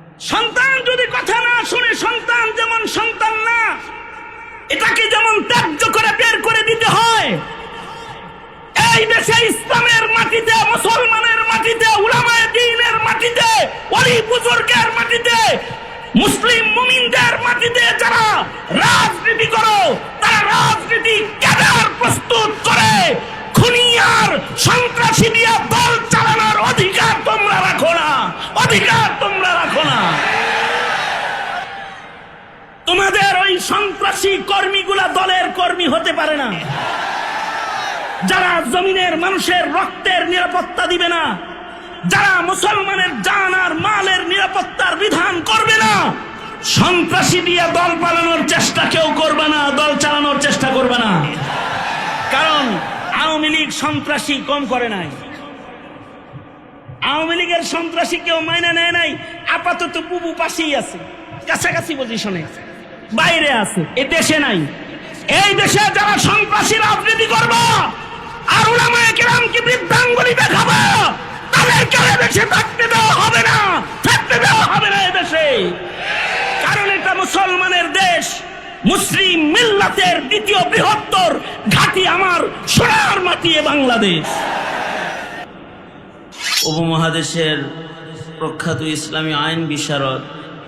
সন্তান যদি কথা না শুনে, সন্তান যেমন সন্তান না, এটাকে যেমন ত্যায্য করে বের করে দিতে হয়, এই দেশে ইসলামের মাটিতে, মুসলমানের মাটিতে, উলামায়ে দ্বীনের মাটিতে, ওলি বুজুর্গের মাটিতে, মুসলিম মুমিনদের মাটিতে যারা রাজনীতি করো, তারা রাজনীতি ক্যাডার প্রস্তুত করে খুনি আর সন্ত্রাসী দিয়ে দল চালানোর অধিকার তোমরা রাখো না, অধিকার তোমরা রাখো না। তোমাদের ওই সন্ত্রাসী কর্মীগুলা দলের কর্মী হতে পারে না, যারা জমিনের মানুষের রক্তের নিরাপত্তা দিবে না, যারা মুসলমানের জান আর মালের নিরাপত্তার বিধান করবে না, সন্ত্রাসী দিয়ে দল পালানোর চেষ্টা কেউ করবে না, দল চালানোর চেষ্টা করবে না। কারণ আওয়ামী লীগ সন্ত্রাসী কম করে নাই, আওয়ামী লীগের সন্ত্রাসী কেউ মাইনে নেয় নাই। আপাতত বুবু পাশেই আছে, কাছাকাছি পজিশনে, বাইরে আছে, এ দেশে নাই। এই দেশে যারা সন্ত্রাসী রাজনীতি করবে আর উলামায়ে কেরামকে বৃদ্ধাঙ্গুলি দেখাবে, তাদেরকে দেশে থাকতে দেওয়া হবে না, থাকতে দেওয়া হবে না এদেশে। কারণ এটা মুসলমানের দেশ, মুসলিম মিল্লাতের দ্বিতীয় বৃহত্তর ঘাঁটি আমার সোনার মাটি বাংলাদেশ। উপমহাদেশের প্রখ্যাত ইসলামী আইন বিশারদ,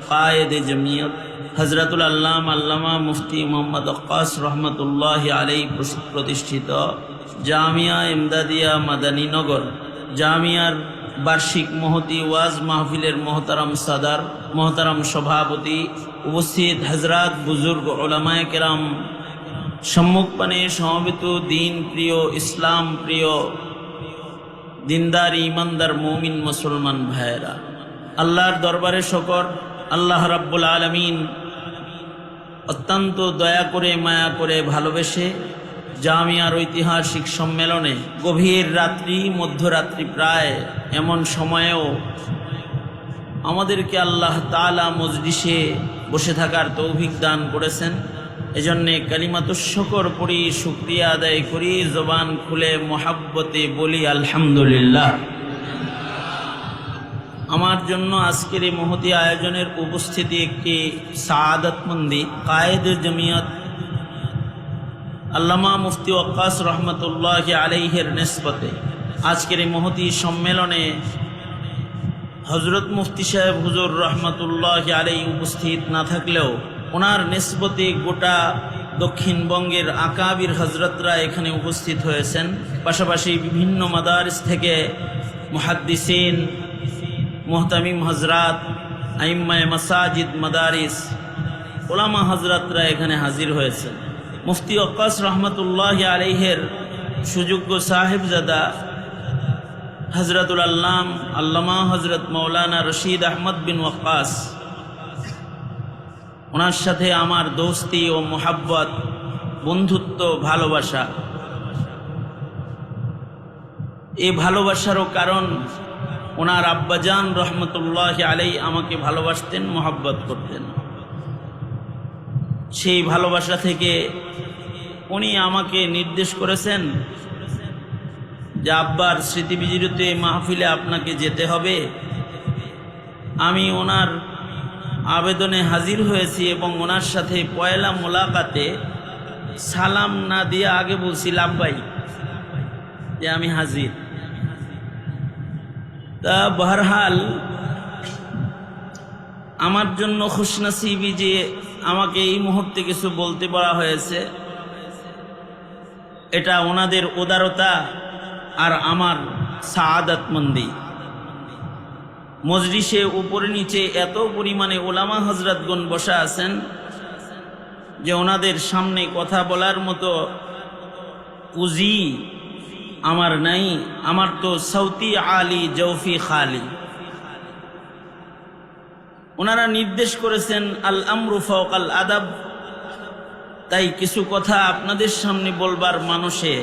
কায়েদে জমিয়ত হযরতুল আল্লামা মুফতি মুহাম্মদ ওয়াক্কাস রহমতুল্লাহ আলাইহি প্রতিষ্ঠিত জামিয়া ইমদাদিয়া মাদানীনগর জামিয়ার বার্ষিক মহতি ওয়াজ মাহফিলের মোহতারাম সাদার, মোহতারাম সভাপতি, উপস্থিত হযরত বুজুর্গ উলামায়ে কেরাম, সম্মুখপানে সমবেত দিন প্রিয়, ইসলাম প্রিয়, দিনদার ইমানদার মুমিন মুসলমান ভাইয়েরা, আল্লাহর দরবারে শকর। আল্লাহ রাব্বুল আলামিন অত্যন্ত দয়া করে, মায়া করে, ভালোবেসে জামিয়ার ঐতিহাসিক সম্মেলনে গভীর রাত্রি, মধ্যরাত্রি প্রায় এমন সময়েও আমাদেরকে আল্লাহ তাআলা মজলিসে বসে থাকার তৌফিক দান করেছেন। এজন্যে কালিমাতুশ শুকর পড়ি, শুকরিয়া আদায় করি, জবান খুলে মোহাব্বতে বলি আলহামদুলিল্লাহ। আমার জন্য আজকের এই মহতি আয়োজনের উপস্থিতি একটি সাআদাতমন্দি। কায়েদে জমিয়ত আল্লামা মুফতি ওয়াক্কাস রহমতুল্লাহ আলাইহির নিসবতে আজকের এই মহতি সম্মেলনে হযরত মুফতি সাহেব হুজুর রহমতুল্লাহ আলাইহি উপস্থিত না থাকলেও ওনার নিসবতে গোটা দক্ষিণবঙ্গের আকাবির হজরতরা এখানে উপস্থিত হয়েছেন। পাশাপাশি বিভিন্ন মাদারিস থেকে মুহাদ্দিসিন, মুহতামিম হজরাত, আইম্মায়ে মাসাজিদ, মাদারিস, ওলামা হজরতরা এখানে হাজির হয়েছেন। মুফতি ওয়াক্কাস রহমতুল্লাহ আলাইহির সুযোগ্য সাহেবজাদা হযরতুল আল্লামা হযরত মাওলানা রশিদ আহমদ বিন ওয়াক্কাস, ওনার সাথে আমার দোস্তি ও মোহাব্বত, বন্ধুত্ব, ভালোবাসা। এই ভালোবাসারও কারণ ওনার আব্বাজান রহমতুল্লাহ আলাইহি আমাকে ভালোবাসতেন, মোহাব্বত করতেন। সেই ভালোবাসা থেকে উনি আমাকে নির্দেশ করেছেন যে আব্বার স্মৃতিবিজড়িত মাহফিলে আপনাকে যেতে হবে। আমি ওনার আবেদনে হাজির হয়েছি এবং ওনার সাথে পয়লা মোলাকাতে সালাম না দিয়ে আগে বলছি লাব্বাই, যে আমি হাজির। তা বহরহাল আমার জন্য খুশনসিবি যে আমাকে এই মুহূর্তে কিছু বলতে বলা হয়েছে, এটা ওনাদের উদারতা আর আমার সাআদাতমন্দি। মজলিসে উপরে নিচে এত পরিমাণে ওলামা হজরতগণ বসা আছেন যে ওনাদের সামনে কথা বলার মতো পুঁজি আমার নাই। আমার তো সৌতি আলী জৌফি খালি। ওনারা নির্দেশ করেছেন আল আমরু ফাওকাল আদাব, তাই কিছু কথা আপনাদের সামনে বলবার মানুষে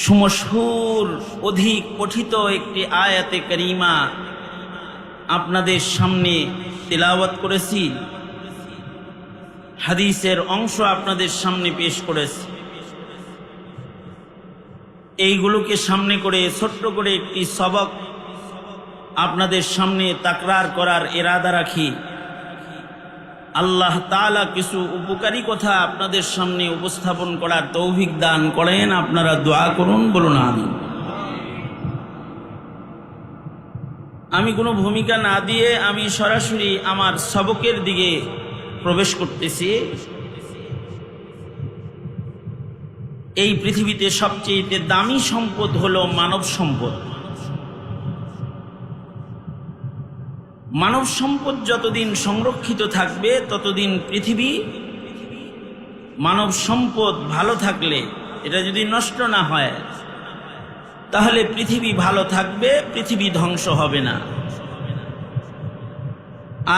সুমশহুর, অধিক পঠিত একটি আয়াতে কারিমা আপনাদের সামনে তিলাওয়াত করেছি, হাদিসের অংশ আপনাদের সামনে পেশ করেছি। এইগুলোকে সামনে করে ছোট্ট করে একটি সবক আপনাদের সামনে তাকরার করার ইরাদা রাখি। আল্লাহ তাআলা কিছু উপকারী কথা আপনাদের সামনে উপস্থাপন করার তৌফিক দান করেন। আপনারা দোয়া করুন, বলুন আমিন। আমি কোনো ভূমিকা না দিয়ে আমি সরাসরি আমার সবকের দিকে প্রবেশ করতেছি। এই পৃথিবীতে সবচেয়ে দামি সম্পদ হলো মানব সম্পদ। মানব সম্পদ যতদিন সংরক্ষিত থাকবে ততদিন পৃথিবী, মানব সম্পদ ভালো থাকলে, এটা যদি নষ্ট না হয় তাহলে পৃথিবী ভালো থাকবে, পৃথিবী ধ্বংস হবে না।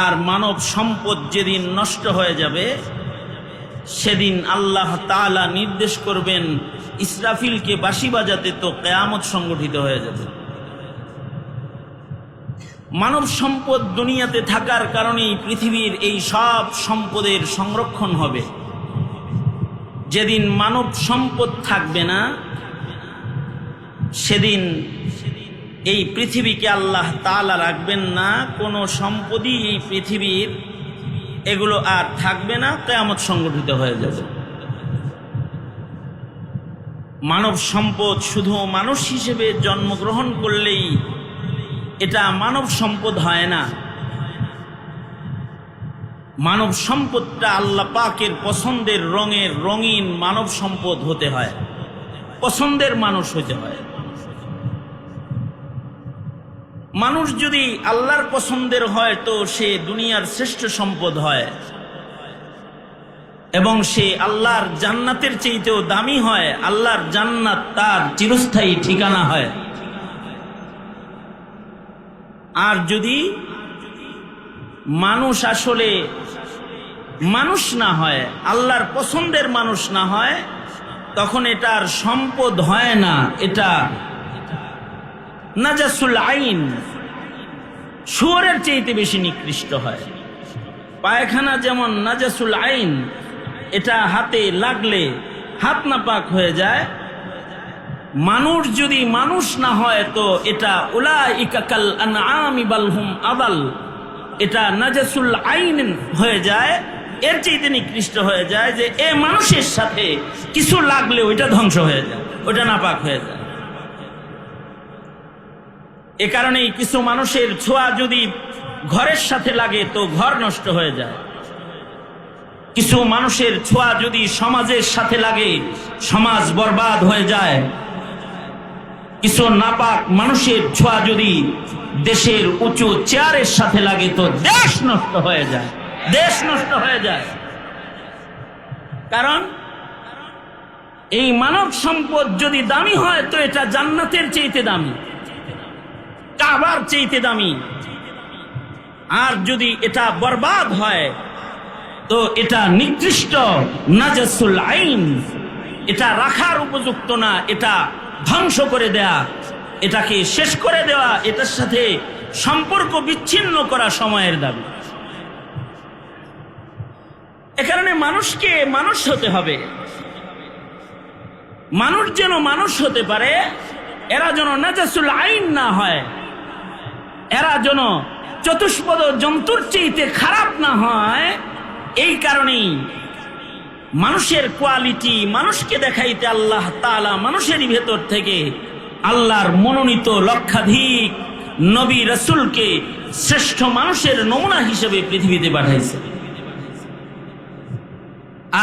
আর মানব সম্পদ যেদিন নষ্ট হয়ে যাবে সেদিন আল্লাহ তাআলা নির্দেশ করবেন ইসরাফিলকে বাঁশি বাজাতে, তো কিয়ামত সংগঠিত হয়ে যাবে। মানব সম্পদ দুনিয়াতে থাকার কারণেই পৃথিবীর এই সব সম্পদের সংরক্ষণ হবে। যেদিন মানব সম্পদ থাকবে না সেদিন এই পৃথিবীকে আল্লাহ তাআলা রাখবেন না, কোনো সম্পদই এই পৃথিবীর এগুলো আর থাকবে না, কিয়ামত সংগঠিত হয়ে যাবে। মানব সম্পদ শুধু মানুষ হিসেবে জন্মগ্রহণ করলেই এটা মানব সম্পদ হয় না। মানব সম্পদটা আল্লাহ পাকের পছন্দের রঙের রঙিন মানব সম্পদ হতে হয়, পছন্দের মানুষ হতে হয়। মানুষ যদি আল্লাহর পছন্দের হয় তো সে দুনিয়ার শ্রেষ্ঠ সম্পদ হয় এবং সে আল্লাহর জান্নাতের চাইতেও দামি হয়। আল্লাহর জান্নাত তার চিরস্থায়ী ঠিকানা হয়। আর যদি মানুষ আসলে মানুষ না হয়, আল্লাহর পছন্দের মানুষ না হয়, তখন এটার সম্পদ হয় না, এটা নাজাসুল আইন, শুয়োরের চাইতে বেশি নিকৃষ্ট হয়। পায়খানা যেমন নাজাসুল আইন, এটা হাতে লাগলে হাত নাপাক হয়ে যায়, মানুষ যদি মানুষ না হয় তো এটা উলাইকা কাল আনআমি বাল হুম আদাল, এটা নাজাসুল আইন হয়ে যায়, এর চাইতে নিকৃষ্ট হয়ে যায় যে এ মানুষের সাথে কিছু লাগলে ওইটা ধ্বংস হয়ে যায়, ওইটা নাপাক হয়ে যায়। এ কারণেই কিছু মানুষের ছোঁয়া যদি ঘরের সাথে লাগে তো ঘর নষ্ট হয়ে যায়। কিছু মানুষের ছোঁয়া যদি সমাজের সাথে লাগে সমাজ বরবাদ হয়ে যায়। কিছু নাপাক মানুষের ছোঁয়া যদি দেশের উঁচু চেয়ারের সাথে লাগে তো দেশ নষ্ট হয়ে যায়, দেশ নষ্ট হয়ে যায়। কারণ এই মানব সম্পদ যদি দামি হয় তো এটা জান্নাতের চাইতে দামি, কাবার চাইতে দামি। আর যদি এটা বরবাদ হয় তো এটা নিকৃষ্ট, নাজাসুল আইন, এটা রাখার উপযুক্ত না, এটা ধ্বংস করে দেয়া, এটাকে শেষ করে দেওয়া, এটার সাথে সম্পর্ক বিচ্ছিন্ন করা সময়ের দাবি। এ কারণে মানুষকে মানুষ হতে হবে। মানুষ যেন মানুষ হতে পারে, এরা যেন নাজাসুল আইন না হয়, এরা যেন চতুষ্পদ জন্তুর চাইতে খারাপ না হয়। এই কারণেই মানুষের কোয়ালিটি মানুষকে দেখাইতে আল্লাহ তাআলা মানুষেরই ভেতর থেকে আল্লাহর মনোনীত লক্ষাধিক নবী রাসূলকে শ্রেষ্ঠ মানুষের নমুনা হিসেবে পৃথিবীতে পাঠাইছে।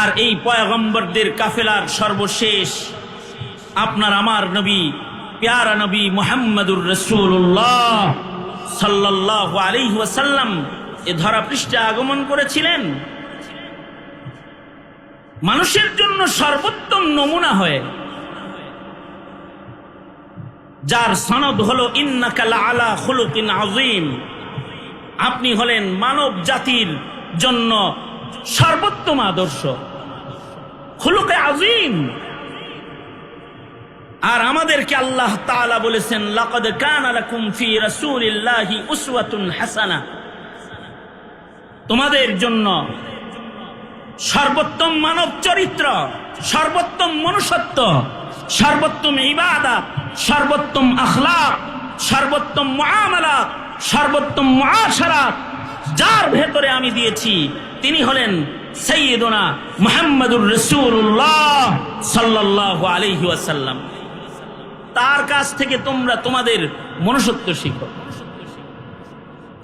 আর এই পয়গম্বরদের কাফেলার সর্বশেষ আপনার আমার নবী, প্যারা নবী মুহাম্মদুর রাসূলুল্লাহ সাল্লাল্লাহু আলাইহি ওয়াসাল্লাম এ ধরা পৃষ্ঠে আগমন করেছিলেন মানুষের জন্য সর্বোত্তম নমুনা হয়ে, যার সনদ হলো ইন্নাকা লাআলা খুলুকিন আযীম। আপনি হলেন মানব জাতির জন্য সর্বোত্তম আদর্শ, খুলুকে আযীম। আর আমাদেরকে আল্লাহ তাআলা বলেছেন লাকাদ কানা লাকুম ফি রাসূলিল্লাহি উসওয়াতুন হাসানা, তোমাদের জন্য সর্বোত্তম মানব চরিত্র, সর্বোত্তম মনুষ্যত্ব, সর্বোত্তম ইবাদত, সর্বোত্তম আখলাক, সর্বোত্তম মুআমালাত, সর্বোত্তম মুআশারাত যার ভেতরে আমি দিয়েছি তিনি হলেন সাইয়্যিদুনা মুহাম্মাদুর রাসূলুল্লাহ সাল্লাল্লাহু আলাইহি ওয়াসাল্লাম। তার কাছ থেকে তোমরা তোমাদের মনুষ্যত্ব শিখো।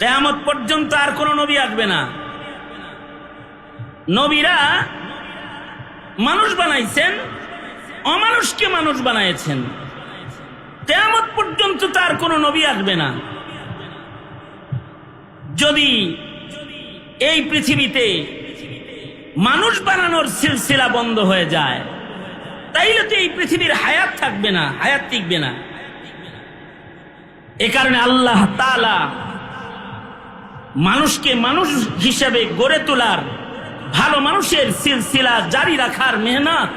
কিয়ামত পর্যন্ত আর কোন নবী আসবে না। নবীরা মানুষ বানাইছেন, অমানুষকে মানুষ বানাইছেন। কিয়ামত পর্যন্ত তার কোন নবী আসবে না। যদি এই পৃথিবীতে মানুষ বানানোর সিলসিলা বন্ধ হয়ে যায় তাইলে তো এই পৃথিবীর হায়াত থাকবে না, হায়াত টিকবে না। এ কারণে আল্লাহ তাআলা মানুষকে মানুষ হিসেবে গড়ে তোলার, ভালো মানুষের সিলসিলা জারি রাখার মেহনত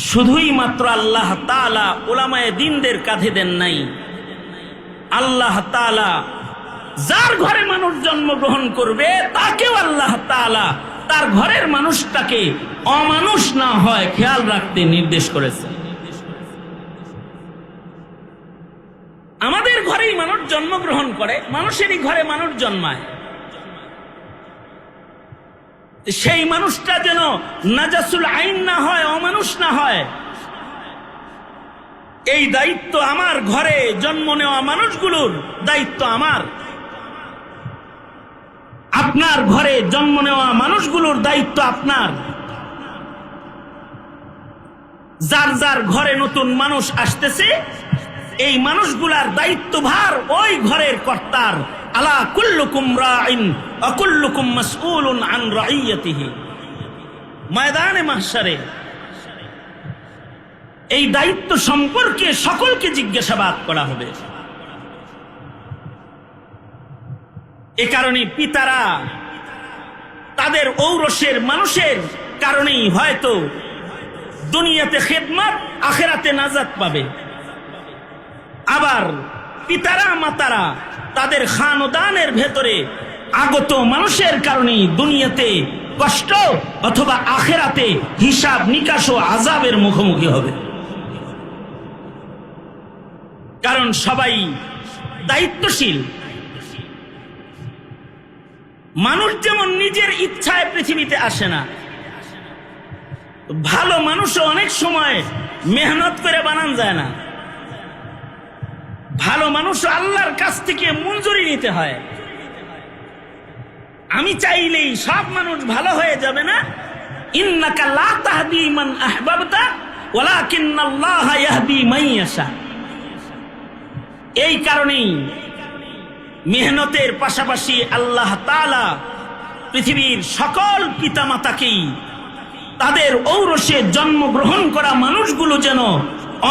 শুধুই মাত্র আল্লাহ তাআলা উলামায়ে দ্বীনদের কাঁধে দেন নাই। আল্লাহ তাআলা যার ঘরে মানুষ জন্মগ্রহণ করবে তাকেও আল্লাহ তাআলা তার ঘরের মানুষটাকে অমানুষ না হয় খেয়াল রাখতে নির্দেশ করেছে। আমাদের ঘরেই মানুষ জন্মগ্রহণ করে, মানুষেরই ঘরে মানুষ জন্মায়। সেই মানুষটা যেন নাজাসুল আইন না হয়, অমানুষ না হয়, এই দায়িত্ব আমার। ঘরে জন্ম নেওয়া মানুষগুলোর দায়িত্ব আমার। আপনার ঘরে জন্ম নেওয়া মানুষগুলোর দায়িত্ব আপনার। যার যার ঘরে নতুন মানুষ আসতেছে এই মানুষগুলার দায়িত্বভার ওই ঘরের কর্তার। আলা কুল্লুকুম রাইন ওয়া কুল্লুকুম মাসউলুন আন রাইয়াতিহি। ময়দানে মাহশারে এই দায়িত্ব সম্পর্কে সকলকে জিজ্ঞাসাবাদ করা হবে। এ কারণে পিতারা তাদের ঔরসের মানুষের কারণেই হয়তো দুনিয়াতে খেদমত, আখিরাতে নাজাত পাবে। আবার পিতারা মাতারা তাদের খানদানের ভেতরে আগত মানুষের কারণেই দুনিয়াতে কষ্ট অথবা আখিরাতে হিসাব নিকাশ ও আযাবের মুখোমুখি হবে। কারণ সবাই দায়িত্বশীল। মানুষ যেমন নিজের ইচ্ছায় পৃথিবীতে আসে না, ভালো মানুষও অনেক সময় মেহনত করে বানান যায় না। ভালো মানুষ আল্লাহর কাছ থেকে মঞ্জুরি নিতে হয়। আমি চাইলেই সব মানুষ ভালো হয়ে যাবে না। ইন্নাকা লা তাহদি মান আহবাবতা ওয়ালাকিন্নাল্লাহা ইয়াহদি মান ইয়াশা। এই কারণেই মেহনতের পাশাপাশি আল্লাহ তাআলা পৃথিবীর সকল পিতামাতাকেই তাদের ঔরসে জন্মগ্রহণ করা মানুষগুলো যেন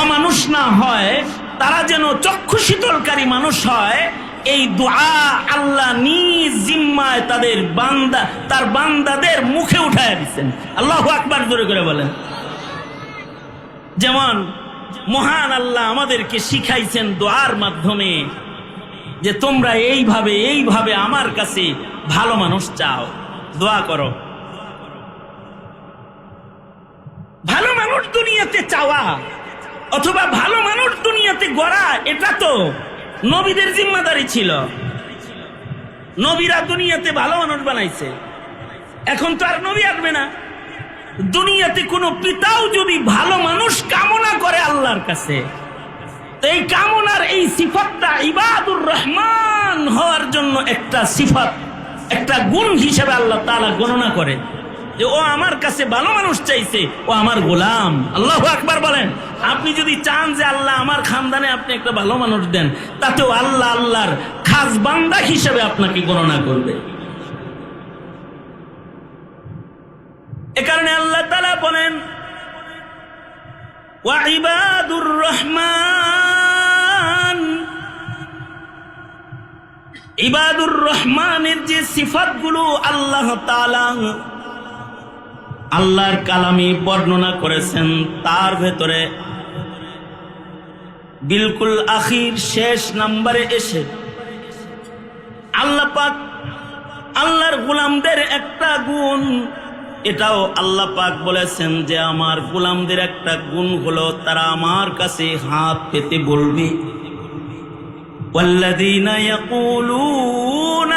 অমানুষ না হয়, তারা যেন চক্ষু শীতলকারী মানুষ হয়, এই দোয়া আল্লাহ নিজ জিম্মায় তার বান্দাদের মুখে উঠায় দিচ্ছেন। আল্লাহু আকবার জোরে করে বলেন। যেমন মহান আল্লাহ আমাদেরকে শিখাইছেন দোয়ার মাধ্যমে যে তোমরা এইভাবে আমার কাছে ভালো মানুষ চাও, দোয়া করো। ভালো মানুষ দুনিয়াতে চাওয়া অথবা ভালো মানুষ দুনিয়াতে গড়া এটা তো নবীদের জিম্মাদারি ছিল। নবীরা দুনিয়াতে ভালো মানুষ বানাইছে। এখন তো আর নবী আসবে না। দুনিয়াতে কোনো পিতাও যদি ভালো মানুষ কামনা করে আল্লাহর কাছে, এই কামনার এই সিফাতটা ইবাদুর রহমান হওয়ার জন্য একটা সিফাত, একটা গুণ হিসেবে আল্লাহ তাআলা গণনা করে যে ও আমার কাছে ভালো মানুষ চাইছে, ও আমার গোলাম। আল্লাহু আকবার বলেন। আপনি যদি চান যে আল্লাহ আমার খানদানে আপনি একটা ভালো মানুষ দেন, তাতেও আল্লাহ আল্লাহর খাস বান্দা হিসেবে আপনাকে গণনা করবে। এ কারণে আল্লাহ তাআলা বলেন ওয়া ইবাদুর রহমান, ইবাদুর রহমানের যে সিফাতগুলো আল্লাহ তাআলা আল্লাহর কালামে বর্ণনা করেছেন, তার ভেতরে বিলকুল আখির শেষ নম্বরে এসে আল্লাহ পাক আল্লাহর গোলামদের একটা গুণ, এটাও আল্লাহ পাক বলেছেন যে আমার গোলামদের একটা গুণ হলো তারা আমার কাছে হাত পেতে বলবে والذين يقولون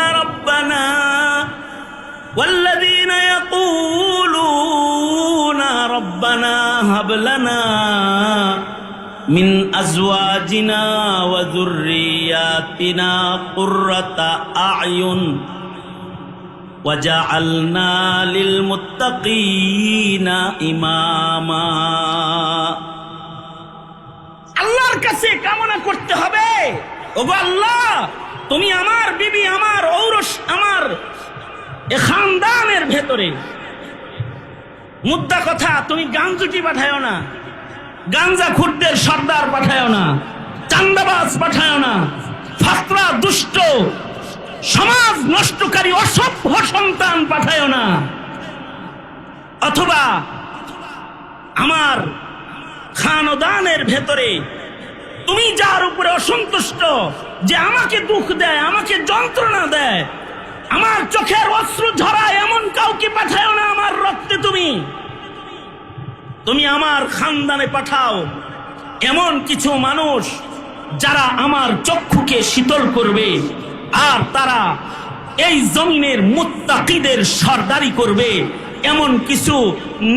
ربنا هب لنا من أزواجنا وذرياتنا قرة أعين وجعلنا للمتقين إماما। আল্লাহর কাছে কামনা করতে হবে, ওগো আল্লাহ, তুমি আমার বিবি, আমার ঔরস, আমার এ খানদানের ভেতরে, মুদ্রা কথা, তুমি গাঞ্জুটি পাঠায়ো না, গাঞ্জা খুরদের সর্দার পাঠায়ো না, চান্দাবাজ পাঠায়ো না, ফাতরা দুষ্ট সমাজ নষ্টকারী অসভ্য সন্তান পাঠায়ো না, অথবা আমার খানদানের ভেতরে তুমি যার উপরে অসন্তুষ্ট, যে আমাকে দুঃখ দেয়, আমাকে যন্ত্রণা দেয়, আমার চোখের অশ্রু ঝরায়, এমন কাউকে পাঠাও না আমার রক্তে। তুমি আমার খানদানে পাঠাও এমন কিছু মানুষ যারা আমার চক্ষুকে শীতল করবে, আর তারা এই জমিনের মুত্তাকিদের সরদারি করবে, এমন কিছু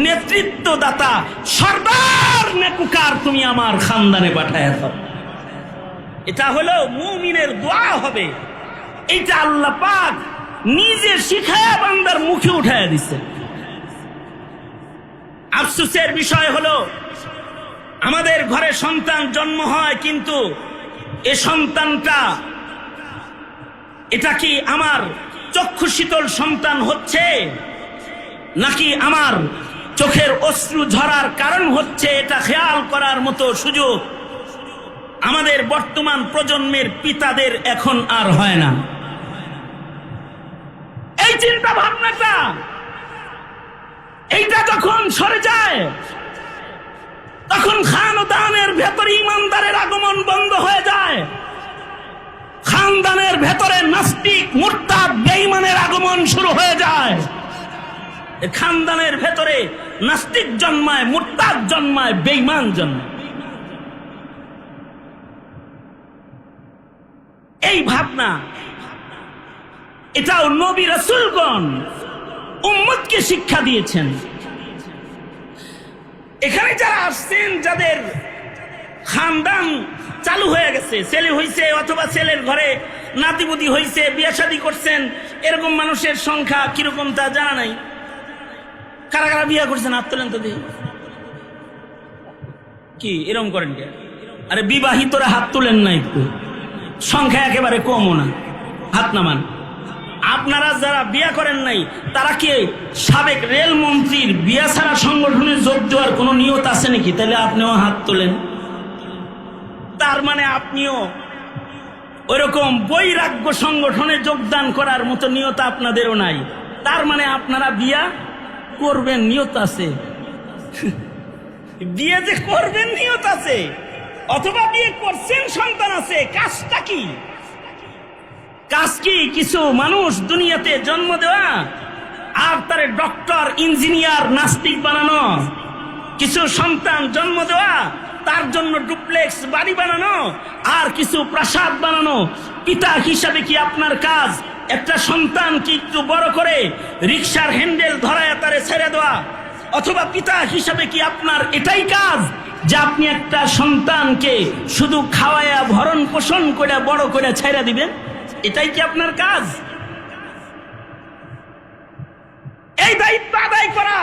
নেতৃত্বদাতা সরদার নেকুকার তুমি আমার খানদানে পাঠায় দাও। এটা হলো মুমিনের দোয়া হবে। এটা আল্লাহ পাক নিজে শিখায়া বান্দার মুখে উঠায় দিছে। আফসোসের বিষয় হলো আমাদের ঘরে সন্তান জন্ম হয়, কিন্তু এ সন্তানটা এটা কি আমার চক্ষু শীতল সন্তান হচ্ছে, নাকি আমার চোখের অশ্রু ঝরার কারণ হচ্ছে, এটা খেয়াল করার মতো সুযোগ আমাদের বর্তমান প্রজন্মের পিতাদের এখন আর হয় না। এই চিন্তা ভাবনাটা এইটা যখন সরে যায়, তখন খানদানের ভেতরে ইমানদারের আগমন বন্ধ হয়ে যায়, খানদানের ভেতরে নাস্তিক মুরতাদ বেঈমানের আগমন শুরু হয়ে যায়। খানদানের ভেতরে নাস্তিক জন্মায়, মুরতাদ জন্মায়, বেঈমান জন্মায়। এই ভাবনা এটাও নবী রাসূলগণ উম্মতকে শিক্ষা দিয়েছেন। এখানে যারা আসছেন, যাদের খানদান চালু হয়ে গেছে, ছেলে হইছে অথবা ছেলের ঘরে নাতিপুতি হইছে, বিয়ে শাদী করছেন, এরকম মানুষের সংখ্যা কিরকম তা জানা নাই। কারা কারা বিয়ে করছেন হাত তোলেন তো দেখি। কি এরকম করেন কে? আরে বিবাহিতরা হাত তোলেন না, একটু সংখ্যা একেবারে কমও না, হাত নামান। আপনারা যারা বিয়া করেন নাই, তারা কি সাবেক রেল মন্ত্রীর বিয়া ছাড়া সংগঠনে যোগ দেওয়ার কোন নিয়ত আছে নাকি? তাহলে আপনিও হাত তোলেন। তার মানে আপনিও ওইরকম বৈরাগ্য সংগঠনে যোগদান করার মতো নিয়ত আপনাদেরও নাই। তার মানে আপনারা বিয়া করবেন, নিয়ত আছে। বিয়ে যে করবেন নিয়ত আছে, অথবা বিয়ে করছেন, সন্তান আছে, কাজটা কি? কাজ কি? কিছু মানুষ দুনিয়াতে জন্ম দেওয়া আর তারে ডক্টর, ইঞ্জিনিয়ার, নাস্তিক বানানো, কিছু সন্তান জন্ম দেওয়া, তার জন্য ডুপ্লেক্স বাড়ি বানানো, আর কিছু প্রাসাদ বানানো। পিতা হিসাবে কি আপনার কাজ একটা সন্তান কি একটু বড় করে রিকশার হ্যান্ডেল ধরায় তারে ছেড়ে দেওয়া? অথবা পিতা হিসাবে কি আপনার এটাই কাজ যে আপনি একটা সন্তানকে শুধু খাওয়ায়া ভরণ পোষণ করে বড় করে ছেড়ে দিবেন? এটাই কি আপনার কাজ? এই দায়িত্ব আদায় করা,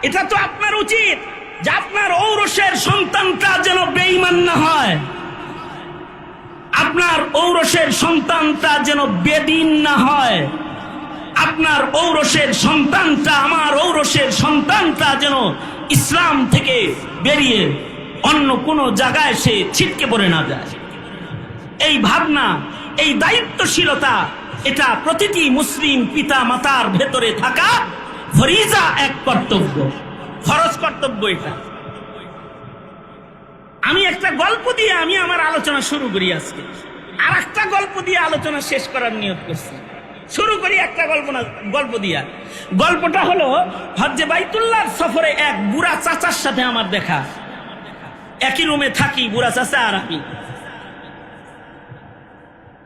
এটা তো আপনার উচিত যে আপনার ঔরসের সন্তানটা যেন বেঈমান না হয়, আপনার ঔরসের সন্তানটা যেন বেদিন না হয়, আপনার ঔরসের সন্তানটা, আমার ঔরসের সন্তানটা যেন ইসলাম থেকে বেরিয়ে অন্য কোনো জায়গায় সে ছিটকে পড়ে না যায়। এই ভাবনা, এই দায়িত্বশীলতা, এটা প্রতিটি মুসলিম পিতা মাতার ভেতরে থাকা ফরিজা, এক কর্তব্য, ফরজ কর্তব্য। এটা আমি একটা গল্প দিয়ে আমি আমার আলোচনা শুরু করি। আজকে আর একটা গল্প দিয়ে আলোচনা শেষ করার নিয়ত করছি। শুরু করি একটা গল্প দিয়া। গল্পটা হলো হজ্জে বাইতুল্লাহর সফরে এক বুড়া চাচার সাথে আমার দেখা। একই রুমে থাকি বুড়া চাচা আর আমি।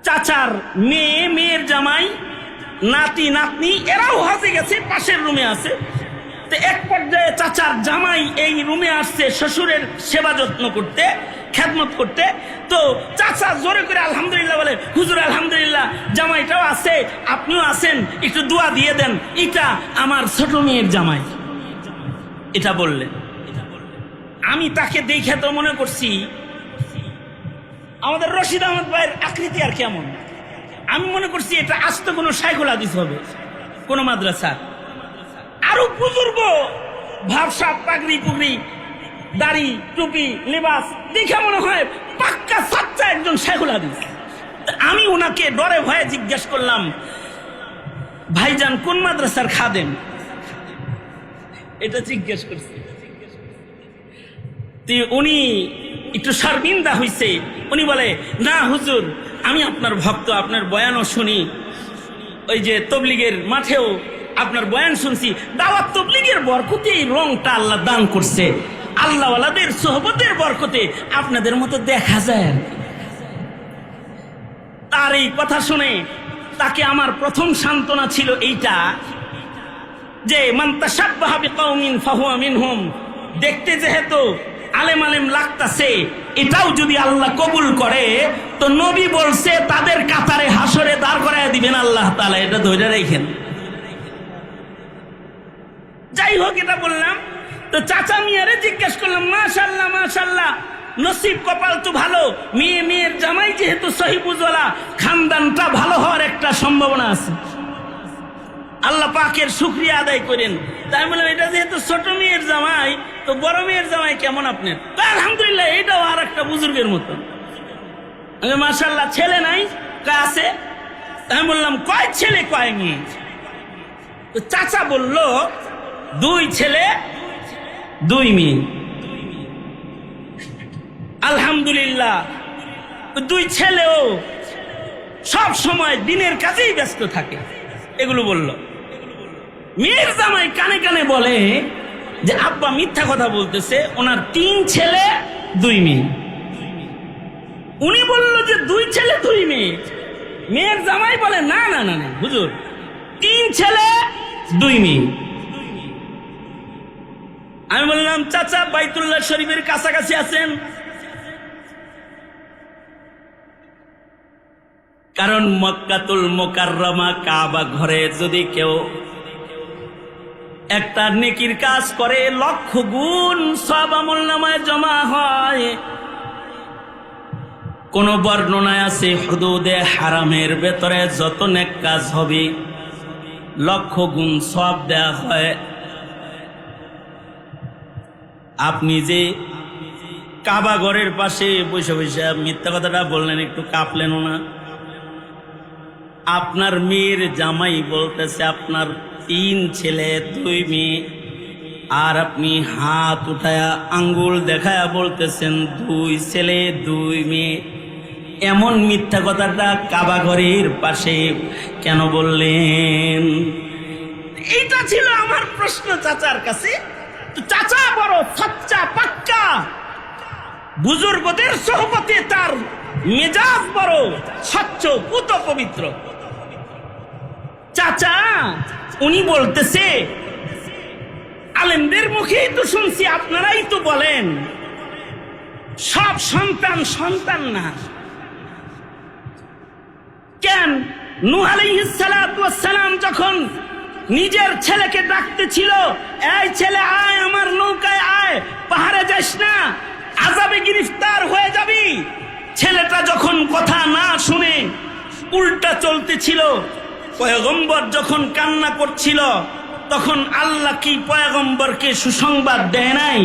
চাচার মেয়ে, মেয়ের জামাই, নাতি নাতনি এরাও হজে গেছে, পাশের রুমে আছে। তো এক পর্যায়ে চাচার জামাই এই রুমে আসছে শ্বশুরের সেবা যত্ন করতে, খেদমত করতে। তো চাচা জোরে করে আলহামদুলিল্লাহ বলে, হুজুর আলহামদুলিল্লাহ, জামাইটাও আছে, আপনিও আছেন, একটু দোয়া দিয়ে দেন, এটা আমার ছোট মেয়ের জামাই। এটা বললেন। আমি তাকে দেখে তো মনে করছি আমাদের রশিদ আহমদ ভাইয়ের আকৃতি আর কেমন। আমি মনে করছি এটা আস্ত কোনো শাইখুল হাদিস হবে, কোন মাদ্রাসা। আরো বুজুর্গ ভাবসাব, পাগড়ি পুগড়ি, দাড়ি, টুপি, লিবাস দেখে মনে হয় পাক্কা সাচ্চা একজন শাইখুল হাদিস। আমি ওনাকে ডরে ভয়ে জিজ্ঞেস করলাম, ভাইজান কোন মাদ্রাসার খাদেম? এটা জিজ্ঞেস করছি। উনি একটু শর্মিন্দা হইছে। উনি বলে, না হুজুর, আমি আপনার ভক্ত, আপনার বয়ানও শুনি, ওই যে তবলিগের মাঠেও আপনার বয়ান শুনছি। দাওয়াত তবলিগের বরকতে এই রংটা আল্লাহ দান করছে, আল্লাহওয়ালাদের সোহবতের বরকতে আপনাদের মতো দেখা যায়। তার এই কথা শুনে তাকে আমার প্রথম সান্ত্বনা ছিল এইটা যে মান তাশাব্বাহা বিকাউমিন ফাহুয়া মিনহুম। দেখতে যেহেতু আলেম আলেম লাগতাছে, এটাও যদি আল্লাহ কবুল করে তো নবী বলছে তাদের কাতারে হাসরে দাঁড় করায় দিবেন আল্লাহ তাআলা। এটা ধরে রাখেন। যাই হোক, এটা বললাম। তো চাচা মিয়ারে জিজ্ঞেস করলাম, মাশাআল্লাহ মাশাআল্লাহ, নসিব কপাল তো ভালো, মেয়ে মেয়ের জামাই যেহেতু সহিবুজওয়ালা, খানদানটা ভালো হওয়ার একটা সম্ভাবনা আছে, আল্লাহ পাকের শুকরিয়া আদায় করেন। তাই বললাম, এটা যেহেতু ছোট মেয়ের জামাই, তো বড় মেয়ের জামাই কেমন আপনার? আলহামদুলিল্লাহ, এটাও আর একটা বুজুর্গের মতো। মাশাআল্লাহ, ছেলে নাই? আছে। আমি বললাম, কয় ছেলে কয় মেয়ে? তো চাচা বলল, 2 ছেলে 2 মেয়ে। আলহামদুলিল্লাহ, 2 ছেলেও সব সময় দিনের কাজেই ব্যস্ত থাকে। এগুলো বলল। মেয়ের জামাই কানে কানে বলে যে আব্বা মিথ্যা কথা বলতেছে, ওনার 3 ছেলে 2 মেয়ে। উনি বলল যে 2 ছেলে 2 মেয়ে। মেয়ের জামাই বলে, না না না না হুজুর, 3 ছেলে 2 মেয়ে। আমি বললাম, চাচা বাইতুল্লাহ শরীফের কাছাকাছি আছেন? কারণ মক্কাতুল মুকাররমা কাবা ঘরে যদি কেউ একটা নেকির কাজ করে, 1,00,000 গুণ সওয়াব আমলনামায় জমা হয়। কোন বর্ণনায় আছে হুদুদে হারামের ভেতরে যত নেক কাজ হবে 1,00,000 গুণ সওয়াব দেয়া হয়। আপনি যে কাবা ঘরের পাশে বসে বসে মিথ্যা কথাটা বললেন, একটু কাঁপলেনও না? আপনার মেয়ের জামাই বলতেছে আপনার 3 ছেলে 2 মেয়ে, আর আপনি হাত উঠায়া আঙ্গুল দেখায়া বলতেছেন 2 ছেলে 2 মেয়ে। এমন মিথ্যা কথাটা কাবা ঘরের পাশে কেন বললেন? এইটা ছিল আমার প্রশ্ন চাচার কাছে। তো চাচা বড় সচ্চা পাক্কা, বুজুর্গদের সোহবতে তার মেজাজ বড় স্বচ্ছ পুত পবিত্র। চাচা উনি বলতেছে, আলেমদের মুখেই তো শুনছি, আপনারাই তো বলেন সব সন্তান সন্তান না। কেন নূহ আলাইহিস সালাতু ওয়াস সালাম যখন নিজের ছেলেকে ডাকতেছিল, এই ছেলে আয়, আমার নৌকায় আয়, পাহাড়ে যাস না, আযাবে গ্রেফতার হয়ে যাবি। ছেলেটা যখন কথা না শুনে উল্টা চলতেছিল, পয়গম্বর যখন কান্না করছিল, তখন আল্লাহ কি পয়গম্বরকে সুসংবাদ দেয় নাই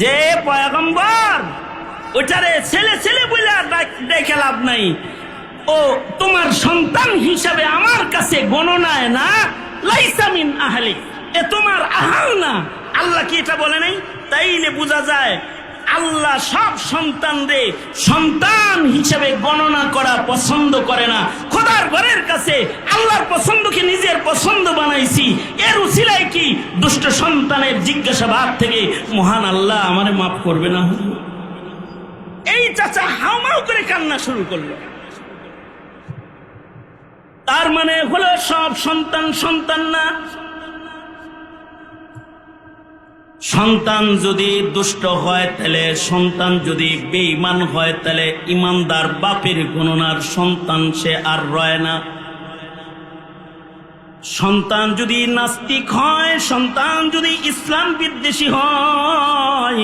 যে পয়গম্বর ওটারে ছেলে ছেলে বলে ডেকে লাভ নাই, ও তোমার সন্তান হিসাবে আমার কাছে গণনায় না, লাইসা মিন আহলি, এ তোমার আহাল না। আল্লাহ কি এটা বলে নাই? তাইলে বোঝা যায় আল্লাহ সব সন্তানরে সন্তান হিসেবে গণনা করা পছন্দ করে না। খোদার ঘরের কাছে আল্লাহর পছন্দকে নিজের পছন্দ বানাইছি, এর উসিলায় কি দুষ্ট সন্তানের জিজ্ঞাসাবাদ থেকে মহান আল্লাহ আমারে মাফ করবে না? এই চাচা হাউমাউ করে কান্না শুরু করলো। তার মানে হলো সব সন্তান সন্তান না। সন্তান যদি দুষ্ট হয় তাহলে, সন্তান যদি বেঈমান হয় তাহলে ইমানদার বাপের গণনার সন্তান সে আর রয় না। সন্তান যদি নাস্তিক হয়, সন্তান যদি ইসলাম বিদ্বেষী হয়,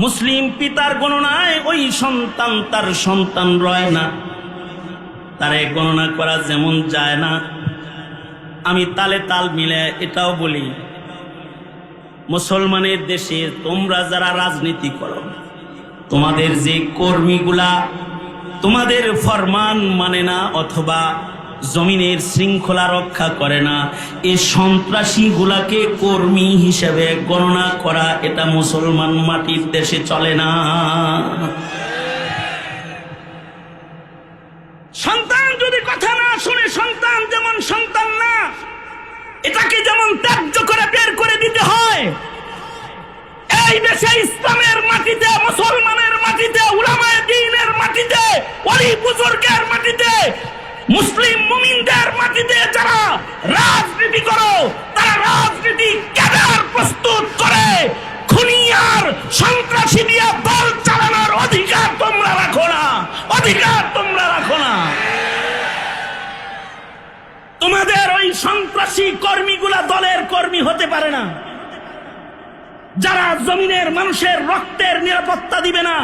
মুসলিম পিতার গণনায় ওই সন্তান তার সন্তান রয় না, তারে গণনা করা যেমন যায় না। আমি তালে তাল মিলে এটাও বলি, মুসলমানের দেশে তোমরা যারা রাজনীতি করো, তোমাদের যে কর্মীগুলা তোমাদের ফরমান মানে না অথবা জমিনের শৃঙ্খলা রক্ষা করে না, এই সন্ত্রাসী গুলাকে কর্মী হিসেবে গণনা করা এটা মুসলমান মাটির দেশে চলে না। সন্তান যদি কথা না শুনে, সন্তান যেমন সন্তান না, এটাকে যেমন ত্যায্য করে বের করে দিতে হয়। এই দেশে ইসলামের মাটিতে, মুসলমানের মাটিতে, উলামায়ে দ্বীনের মাটিতে, ওলি বুজুর্গের মাটিতে, মুসলিম মুমিনদের মাটিতে যারা রাজনীতি করো, তারা রাজনীতি ক্যাডার প্রস্তুত করে খুনি আর সন্ত্রাসী দিয়ে দল চালানোর অধিকার তোমরা রাখো না, অধিকার তোমরা রাখো না। তোমাদের ওই সন্ত্রাসী কর্মীগুলা দলের কর্মী হতে পারে না। যারা জমিনের মানুষের রক্তের নিরাপত্তা দিবে না,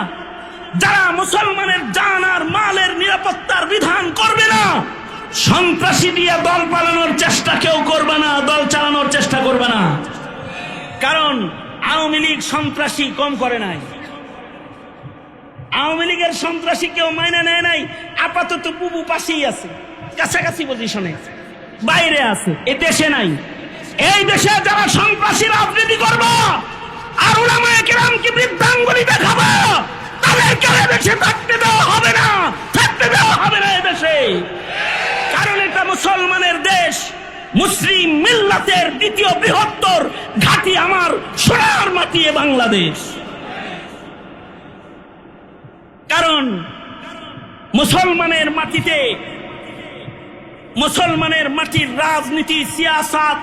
যারা মুসলমানের জান আর মালের নিরাপত্তার বিধান করবে না, সন্ত্রাসী দিয়ে দল পালানোর চেষ্টা কেউ করবে না, দল চালানোর চেষ্টা করবে না। কারণ আওয়ামী লীগ সন্ত্রাসী কম করে নাই, আওয়ামী লীগের সন্ত্রাসী কেউ মাইনে নেয় নাই। আপাতত বুবু পাশেই আছে, কাছাকাছি পজিশনে, বাইরে আছে, এ দেশে নাই। এই দেশে যারা সন্ত্রাসী রাজনীতি করবে আর উলামায়ে কেরামকে বৃদ্ধাঙ্গুলি দেখাবে, তাদেরকে দেশে থাকতে দেওয়া হবে না, থাকতে দেওয়া হবে না এদেশে। কারণ এটা মুসলমানের দেশ, মুসলিম মিল্লাতের দ্বিতীয় বৃহত্তর ঘাঁটি আমার সোনার মাটি এ বাংলাদেশ। কারণ মুসলমানের মাটিতে, মুসলমানের মাটির রাজনীতি, সিয়াসাত,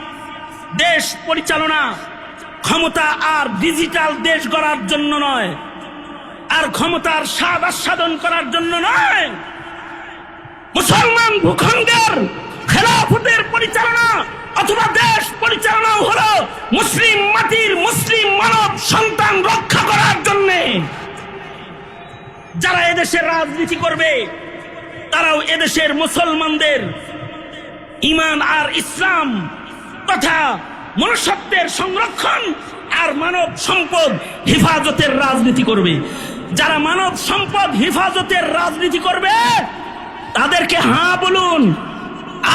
দেশ পরিচালনা ক্ষমতা আর ডিজিটাল দেশ গড়ার জন্য নয়, আর ক্ষমতার স্বাদ আস্বাদন করার জন্য নয়। মুসলমান ভূখণ্ডের খেলাফতের পরিচালনা অথবা দেশ পরিচালনা হলো মুসলিম মাটির মুসলিম মানব সন্তান রক্ষা করার জন্য। যারা এদেশের রাজনীতি করবে তারাও এদেশের মুসলমানদের ঈমান আর ইসলাম তথা মনুষ্যত্বের সংরক্ষণ আর মানব সম্পদ হেফাজতের রাজনীতি করবে। যারা মানব সম্পদ হেফাজতের রাজনীতি করবে তাদেরকে হ্যাঁ বলুন,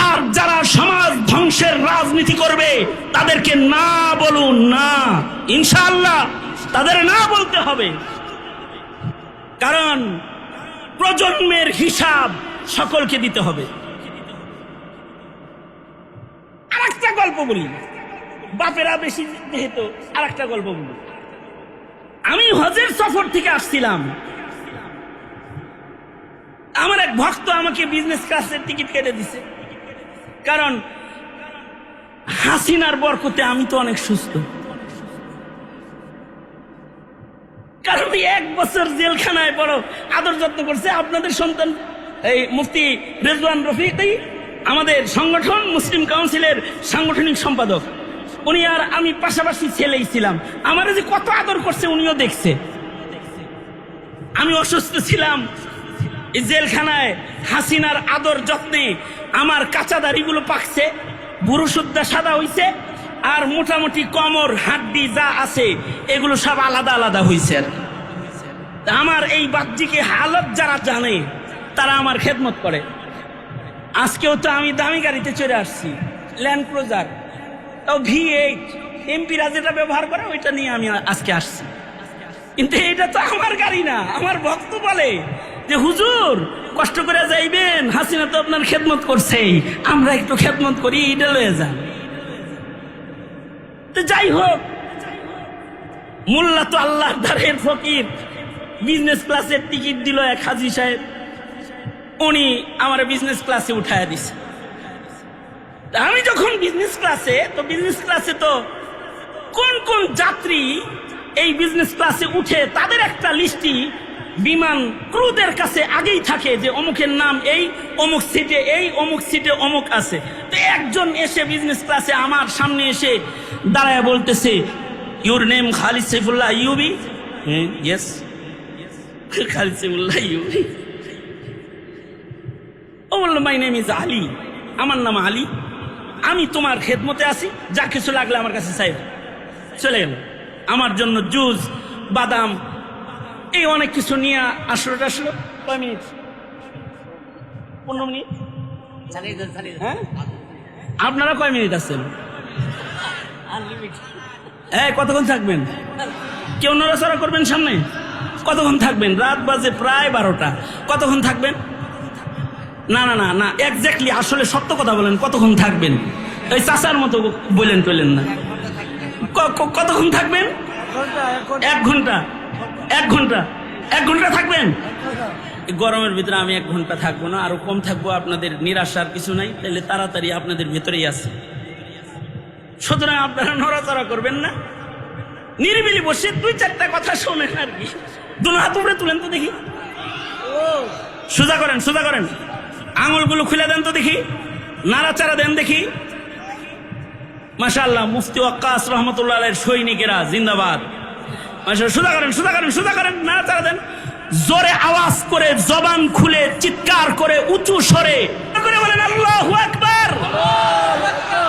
আর যারা সমাজ ধ্বংসের রাজনীতি করবে তাদেরকে না বলুন না। ইনশাআল্লাহ তাদের না বলতে হবে, কারণ প্রজন্মের হিসাব সকলকে দিতে হবে। আরেকটা গল্প বলি, বাপেরা বেশি যেহেতু আরেকটা গল্প বলি। আমি হজের সফর থেকে আসছিলাম, আমার এক ভক্ত আমাকে বিজনেস ক্লাসের টিকিট কেটে দিছে, কারণ হাসিনার বরকতে আমি তো অনেক সুস্থ। কারণ 1 বছর জেলখানায় বড় আদর যত্ন করছে আপনাদের সন্তান এই মুফতি রেজওয়ান রফিকই, আমাদের সংগঠন মুসলিম কাউন্সিলের সাংগঠনিক সম্পাদক। উনি আর আমি পাশাপাশি ছেলেই ছিলাম, আমার যে কত আদর করছে উনিও দেখছে। আমি অসুস্থ ছিলাম, এই জেলখানায় হাসিনার আদর যত্নে আমার কাঁচা দাড়িগুলো পাকছে, বুড়ো সুদ্ধা সাদা হইছে, আর মোটামুটি কোমর হাড্ডি যা আছে এগুলো সব আলাদা আলাদা হইছে। আমার এই বাহ্যিক হালত যারা জানে তারা আমার খেদমত করে। আজকেও তো আমি দামি গাড়িতে চড়ে আসছি, ল্যান্ড ক্রুজার, তাও V8, এমপিরা যেটা ব্যবহার করে ওইটা নিয়ে আমি আজকে আসছি। কিন্তু এটা তো আমার গাড়ি না। আমার ভক্ত বলে যে হুজুর কষ্ট করে যাইবেন, হাসিনা তো আপনার খেদমত করছেই, আমরা একটু খেদমত করি, এটা লয়ে যান। তো যাই হোক, মোল্লা তো আল্লাহর দ্বারের ফকির, বিজনেস ক্লাসের টিকিট দিল এক হাজী সাহেব, উনি আমার বিজনেস ক্লাসে উঠায় দিছে। আমি যখন বিজনেস ক্লাসে, তো বিজনেস ক্লাসে তো কোন কোন যাত্রী এই বিজনেস ক্লাসে উঠে তাদের একটা লিস্টি বিমান ক্রুদের কাছে আগেই থাকে যে অমুকের নাম এই, অমুক সিটে এই, অমুক সিটে অমুক আছে। তো একজন এসে বিজনেস ক্লাসে আমার সামনে এসে দাঁড়ায় বলতেছে, ইউর নেম খালিদ সাইফুল্লাহ ইউবি? ইয়েস, খালিদ সাইফুল্লাহ ইউবি। ও বলল, মাই নেম ইজ আলী, আমার নাম আলী, আমি তোমার খেদমতে আছি, যা কিছু লাগলে আমার কাছে চাইবে। চলে গেল। আমার জন্য জুস, বাদাম, এই অনেক কিছু নিয়ে আসলো। কয় মিনিট? 15 মিনিট। হ্যাঁ, আপনারা কয় মিনিট আছেন? কতক্ষণ থাকবেন? কেউ নড়াচড়া করবেন সামনে? কতক্ষণ থাকবেন? রাত বাজে প্রায় 12টা। কতক্ষণ থাকবেন? না না না না, এক্স্যাক্টলি আসলে সত্য কথা বলেন, কতক্ষণ থাকবেন? ওই চাচার মতো বলেন টলেন না। কতক্ষণ থাকবেন? 1 ঘন্টা। 1 ঘন্টা? 1 ঘন্টা থাকবেন? গরমের ভিতরে আমি 1 ঘন্টা থাকবো না, আরো কম থাকবো। আপনাদের নিরাশার কিছু নাই, তাহলে তাড়াতাড়ি আপনাদের ভেতরেই আছে। সুতরাং আপনারা নড়াচড়া করবেন না, নিরিবিলি বসে 2-4টা কথা শোনেন আর কি। দুনো হাত উপরে তুলেন তো দেখি, সোজা করেন, সোজা করেন, আঙুলগুলো খুলে দেন তো দেখি, নাড়াচাড়া দেন দেখি। মাশাআল্লাহ, মুফতি ওয়াক্কাস রহমতুল্লাহ আলাইহির সৈনিকেরা জিন্দাবাদ। মাশাআল্লাহ, সোজা করেন, সোজা করেন, সোজা করেন, নাড়াচাড়া দেন। জোরে আওয়াজ করে, জবান খুলে, চিৎকার করে, উঁচু স্বরে করে বলেন আল্লাহু আকবার।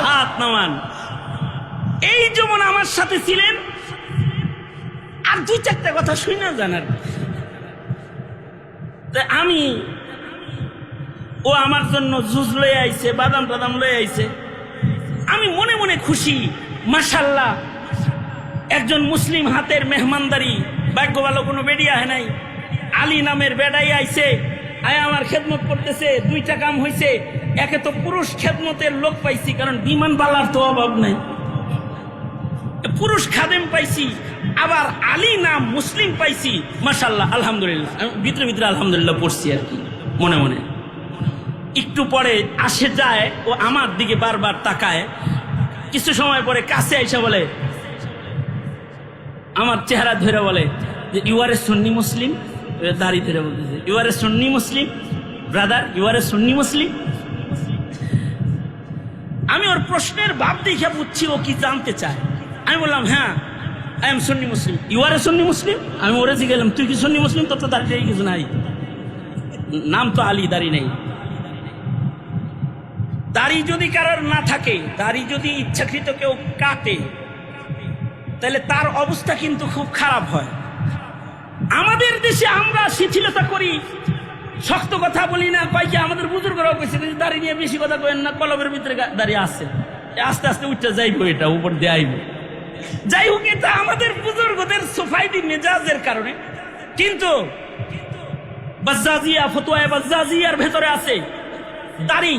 হাত নামান। এই যেমন আমার সাথে ছিলেন, আর 2-4টা কথা শুনে জানার। আমি, ও আমার জন্য জুস লয়ে আইছে, বাদাম টাদাম লয়ে আইছে, আমি মনে মনে খুশি। মাশাআল্লাহ, একজন মুসলিম হাতের মেহমানদারি, ভাগ্য ভালো কোনো বেডিয়া হয় নাই, আলী নামের বেডাই আইছে, আয় আমার খেদমত করতেছে। 2টা কাম হয়েছে, একে তো পুরুষ খেদমতের লোক পাইছি, কারণ বিমান বালার তো অভাব নাই, পুরুষ খাদেম পাইছি, আবার আলী নাম মুসলিম পাইছি। মাশাআল্লাহ, আলহামদুলিল্লাহ। ভিতরে ভিতরে আলহামদুলিল্লাহ পড়ছি আর কি মনে মনে। একটু পরে আসে যায়, ও আমার দিকে বারবার তাকায়। কিছু সময় পরে কাছে আইসা বলে, আমার চেহারা ধরে বলে যে ইউ আর এ সুন্নি মুসলিম। দাড়ি ধরে বলতেছে, you are a Sunni Muslim brother, you are a Sunni Muslim. আমি ওর প্রশ্নের ভাব দেখে বুঝছি ও কি জানতে চায়। আমি বললাম, হ্যাঁ I am Sunni Muslim. You are a Sunni Muslim? আমি ওরে জিজ্ঞাসা, তুই কি সুন্নি মুসলিম? তোর তো দাড়ি কিছু নাই, নাম তো আলী, দাড়ি নেই। দাড়ি যদি কারোর না থাকে, দাড়ি যদি ইচ্ছাকৃত কেউ কাটে, তাহলে তার অবস্থা কিন্তু খুব খারাপ হয়। আমাদের দেশে আমরা শিথিলতা করি, শক্ত কথা বলি না। কয়েকে আমাদের বুজুর্গরাও কইছে, দাড়ি নিয়ে বেশি কথা কইেন না, কলবের ভিতরে দাড়ি আছে, আস্তে আস্তে উঠতে যাইবো, এটা উপর দিয়ে আইব। যাই হোক, এটা আমাদের বুজুর্গদের সোফাইটি মেজাজের কারণে। কিন্তু বাজ্জাজিয়া, ফতোয়া বাজ্জাজিয়ার ভেতরে আছে দাড়ি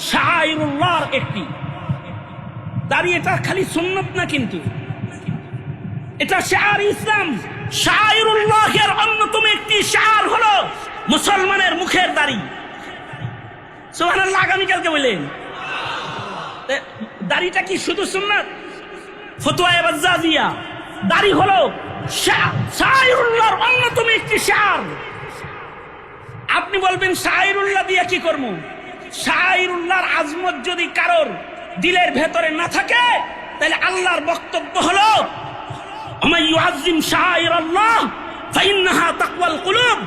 শাআইরুল্লাহর একটি। দাড়ি এটা খালি সুন্নত না, কিন্তু এটা শাআর ইসলাম। শাআইরুল্লাহের অন্যতম একটি শাআর হলো মুসলমানের মুখের দাড়ি। সুবহানাল্লাহ, আগামীকালকে বললেন দাড়িটা কি শুধু সুন্নাত? ফতোয়া বাজ্জাজিয়া, দাড়ি হলো শাআইরুল্লাহর অন্যতম একটি শাআর। আপনি বলবেন শাআইরুল্লাহ দিয়ে কি করব? শাআইরুল্লাহর আজমত যদি কারোর দিলের ভেতরে না থাকে, তাহলে আল্লাহর বক্তব্য হলো ওমাই ইউআযযিম শাআইরাল্লাহ ফাইন্নাহা তাকওয়াল কুলুব।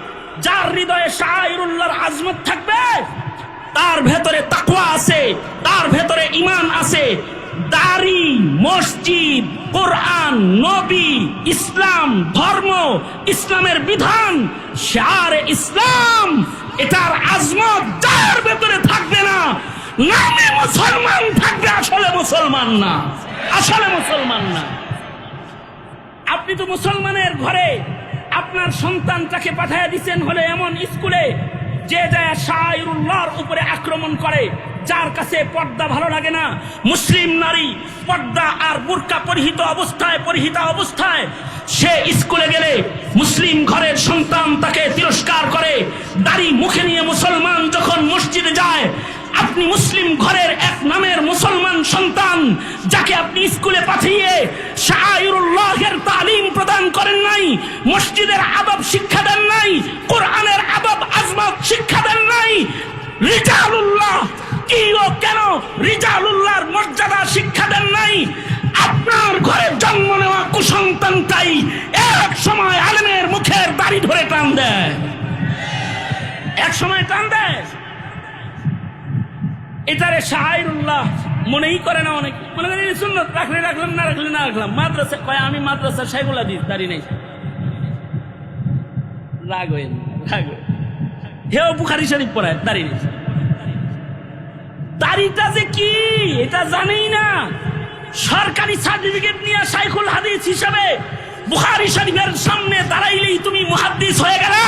যার হৃদয়ে শাআইরুল্লাহর আজমত থাকবে, তার ভেতরে তাকওয়া আছে, তার ভেতরে ঈমান আছে। দাড়ি, মসজিদ, কোরআন, নবী, ইসলাম, ধর্ম, ইসলামের বিধান, শাআরে ইসলাম, এটার আজমত যার ভেতরে থাকবে না, নামে মুসলমান থাকবে, আসলে মুসলমান না, আসলে মুসলমান না। আপনি তো মুসলমানের ঘরে আপনার সন্তানটাকে পাঠিয়ে দিচ্ছেন হলে এমন স্কুলে যে যায় শাআইরুল্লাহর উপরে আক্রমণ করে, যার কাছে পর্দা ভালো লাগে না। মুসলিম নারী পর্দা আর বুরকা পরিহিতা অবস্থায় সে স্কুলে গেলে মুসলিম ঘরের সন্তান তাকে তিরস্কার করে। দাড়ি মুখে নিয়ে মুসলমান যখন মসজিদে যায়, আপনি মুসলিম ঘরের এক নামের মুসলমান সন্তান, যাকে আপনি স্কুলে পাঠিয়ে শাআইরুল্লাহের তালিম প্রদান করেন নাই, মসজিদের আদব শিক্ষা দেন নাই, কোরআনের আদব আজমত শিক্ষা দেন নাই, রিজালুল্লাহ কি ও কেন রিজালুল্লাহর মর্যাদা শিক্ষা দেন নাই, আপনার ঘরে জন্ম নেওয়া কুসন্তানটাই এক সময় আলেমের মুখের দাড়ি ধরে টান দেয়, এক সময় টান দেয়। এটারে শাআইরুল্লাহ মনেই করে না অনেক, মনে করেন সুন্নত, রাখলে রাখলাম, না রাখলে না রাখলাম। মাদ্রাসা কয় আমি মাদ্রাসা শাইখুল হাদিস, দাড়ি নেই। রাগ হইন, রাগ হইন। হেও বুখারী শরীফ পড়ায়, দাড়ি নেই। দাড়িটা যে কি এটা জানেই না। সরকারি সার্টিফিকেট নিয়ে শাইখুল হাদিস হিসাবে বুখারী শরীফের সামনে দাঁড়াইলেই তুমি মুহাদ্দিস হয়ে গেলা।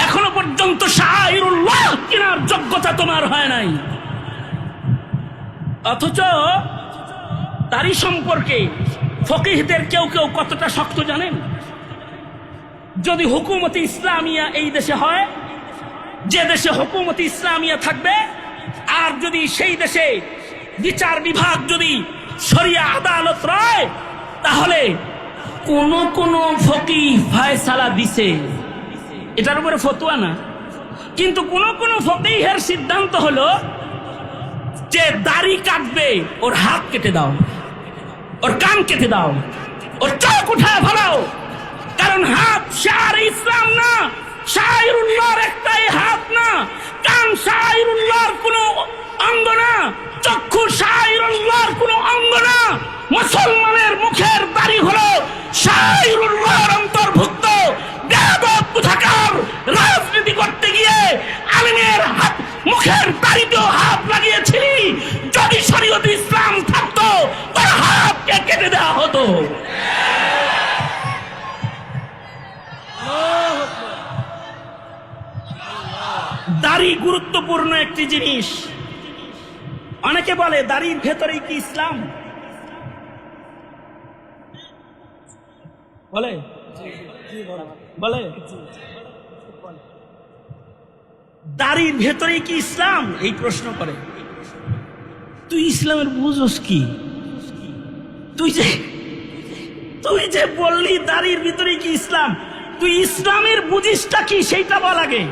এখনো পর্যন্ত শাআইরুল্লাহ কেনার যোগ্যতা তোমার হয় নাই। অথচ দাড়ি সম্পর্কে ফকিহদের কেউ কেউ কতটা শক্ত জানেন? যদি হুকুমতে ইসলামিয়া এই দেশে হয়, যে দেশে হুকুমতে ইসলামিয়া থাকবে, আর যদি সেই দেশে বিচার বিভাগ যদি শরিয়া আদালত রয়, তাহলে কোন কোন ফকিহ ফয়সালা দিছে, এটার উপরে ফতোয়া না, কিন্তু কোন কোন ফকিহের সিদ্ধান্ত হলো যে দাড়ি কাটবে ওর হাত কেটে দাও, ওর কান কেটে দাও, ওর চোখ উঠায় ফেলাও। কারণ হাত শাআইরে ইসলাম না, শাআইরুল্লাহর একটাই হাত না, কান শাআইরুল্লাহর কোনো অঙ্গ না, চক্ষু শাআইরুল্লাহর কোনো অঙ্গ না। মুসলমানের মুখের দাড়ি হলো শাআইরুল্লাহর অন্তর্ভুক্ত। বেয়াদব কোথাকার, রাজনীতি করতে গিয়ে আলেমের হাত মুখের দাড়িতেও হাত লাগিয়েছিলি। যদি শরীয়তে ইসলাম থাকতো তার হাতকে কেটে দেওয়া হতো। দাড়ি গুরুত্বপূর্ণ একটি জিনিস। অনেকে বলে দাড়ির ভেতরেই কি ইসলাম? বলে বলে দাড়ির ভেতরেই কি ইসলাম, এই প্রশ্ন করে। তুই ইসলামের বুঝোস কি? তুই যে বললি দাড়ির ভিতরে কি ইসলাম, তুই ইসলামের বুঝিসটা কি সেইটা বল আগে।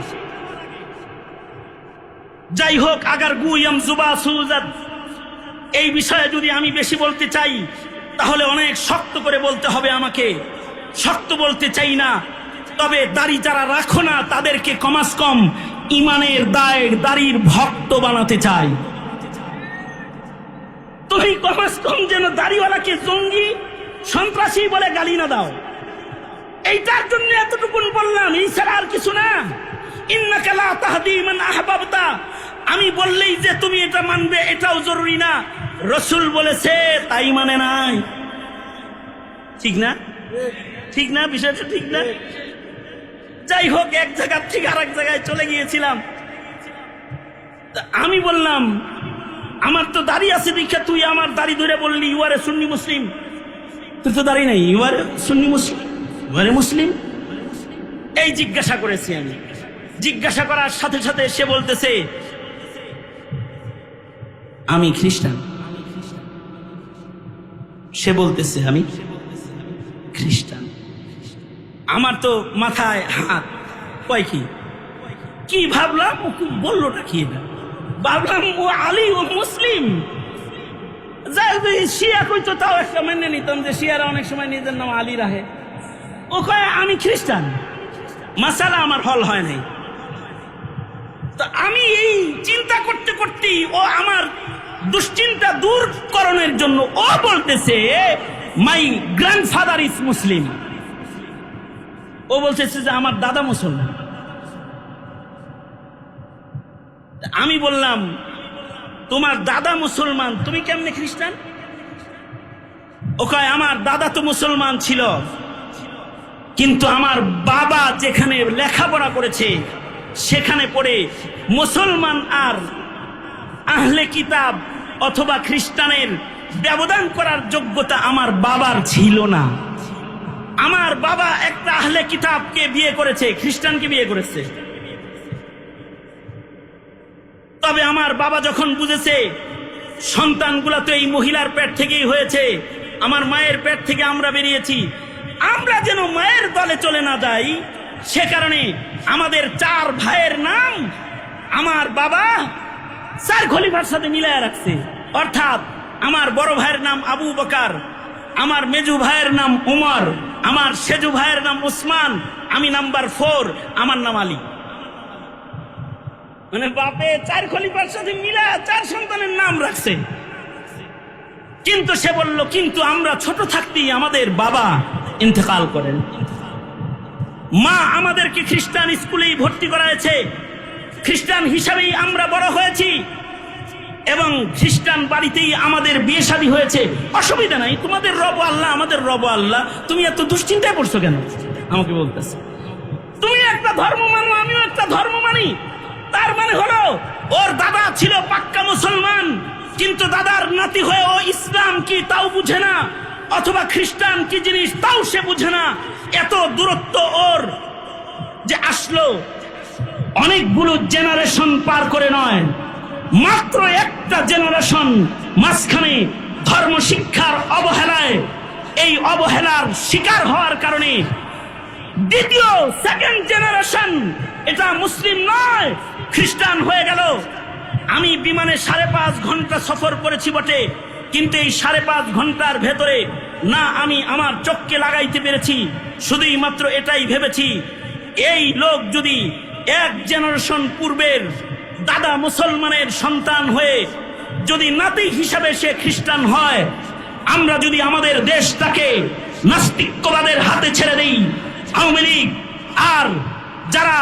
যাই হোক, আগার গুয়াম জুবা সুজাত, এই বিষয়ে যদি আমি বেশি বলতে চাই তাহলে অনেক শক্ত করে বলতে হবে আমাকে। শক্ত বলতে চাই না, তবে দাড়ি যারা রাখো না তাদেরকে কমাস কম ইমানের দাড়ির ভক্ত বানাতে চাই। তুমি কমাস কম যেন দাড়িওয়ালাকে জঙ্গি সন্ত্রাসী বলে গালি না দাও। এইটার জন্য এতটুকুন বললাম, এই ছাড়া আর কিছু না। ইন্নাকা লা তাহদি মান আহবাবতা, আমি বললেই যে তুমি এটা মানবে এটাও জরুরি না। রাসূল বলেছে তাই মানে নাই। ঠিক না? ঠিক না? বিষয়টা ঠিক না? যাই হোক, এক জায়গা থেকে আরেক জায়গায় চলে গিয়েছিলাম। আমি বললাম আমার তো দাড়ি আছে দীক্ষা, তুই আমার দাড়ি ধরে বললি ইউ আর এ সুন্নি মুসলিম। তুই তো দাড়ি নাই, you R Sunni Muslim, you are এ মুসলিম। এই জিজ্ঞাসা করেছি আমি। জিজ্ঞাসা করার সাথে সাথে সে বলতেছে আমি খ্রিস্টান। সে বলতেছে আমি খ্রিস্টান। আমার তো মাথায় হাত, কয় কি ভাবলাম, ও বললো না কি, ভাবলাম ও আলী, ও মুসলিম। শিয়া কইতো তাও একটা মেনে নিতাম, যে শিয়ারা অনেক সময় নিজের নাম আলী রাখে। ও কয় আমি খ্রিস্টান। মাসালা আমার হল হয় নাই। তো আমি এই চিন্তা করতে করতেই ও আমার দুশ্চিন্তা দূরকরণের জন্য ও বলতেছে মাই গ্র্যান্ডফাদার ইজ মুসলিম। ও বলতেছে যে আমার দাদা মুসলমান। আমি বললাম তোমার দাদা মুসলমান, তুমি কেমনে খ্রিস্টান? ও কয় আমার দাদা তো মুসলমান ছিল, কিন্তু আমার বাবা যেখানে লেখাপড়া করেছে সেখানে পড়ে মুসলমান আর আহলে কিতাব অথবা খ্রিস্টানের ব্যবধান করার যোগ্যতা আমার বাবার ছিল না। আমার বাবা একটা আহলে কিতাবকে বিয়ে করেছে, খ্রিস্টানকে বিয়ে করেছে। তবে তবে আমার বাবা যখন বুঝেছে সন্তানগুলা তো এই মহিলার পেট থেকেই হয়েছে, আমার মায়ের পেট থেকে আমরা বেরিয়েছি, আমরা যেন মায়ের দলে চলে না যাই, সে কারণে আমাদের 4 ভাইয়ের নাম আমার বাবা 4 খলিফার সাথে মিলায় রাখছে। অর্থাৎ আমার বড় ভাইয়ের নাম আবু বকর, আমার মেজু ভাইয়ের নাম উমর, আমার সেজু ভাইয়ের নাম উসমান, আমি নাম্বার 4, আমার নাম আলী। মানে বাপে 4 খলিফার সাথে মিলা 4 সন্তানের নাম রাখছে। কিন্তু সে বলল, কিন্তু আমরা ছোট থাকতেই আমাদের বাবা ইন্তেকাল করেন, মা আমাদেরকে খ্রিস্টান স্কুলেই ভর্তি করাইছে, খ্রিস্টান হিসাবেই আমরা বড় হয়েছি এবং খ্রিস্টান বাড়িতেই আমাদের বিয়ে শাদী হয়েছে। অসুবিধা নাই, তোমাদের রব আল্লাহ, আমাদের রব আল্লাহ, তুমি এত দুশ্চিন্তায় পড়ছো কেন? আমাকে বলতেছে তুমি একটা ধর্ম মানো, আমিও একটা ধর্ম মানি। তার মানে হলো ওর দাদা ছিল পাক্কা মুসলমান, কিন্তু দাদার নাতি হয়ে ও ইসলাম কি তাও বুঝে না, অথবা খ্রিস্টান কি জিনিস তাও সে বুঝে না। এত দূরত্ব ওর যে আসলো অনেকগুলো জেনারেশন পার করে নয়, মাত্র একটা জেনারেশন মাঝখানে ধর্ম শিক্ষার অবহেলায়, এই অবহেলার শিকার হওয়ার কারণে দ্বিতীয় 2nd জেনারেশন এটা মুসলিম নয়, খ্রিস্টান হয়ে গেল। আমি বিমানে 5.5 ঘন্টা সফর করেছি বটে, কিন্তু এই 5.5 ঘন্টার ভেতরে না আমি আমার চোখকে লাগাইতে পেরেছি, শুধুই মাত্র এটাই ভেবেছি, এই লোক যদি 1 জেনারেশন পূর্বের দাদা মুসলমানের সন্তান হয়ে যদি নাতি হিসাবে সে খ্রিস্টান হয়, আমরা যদি আমাদের দেশটাকে নাস্তিকবাদের হাতে ছেড়ে দেই, আওয়ামী লীগ আর যারা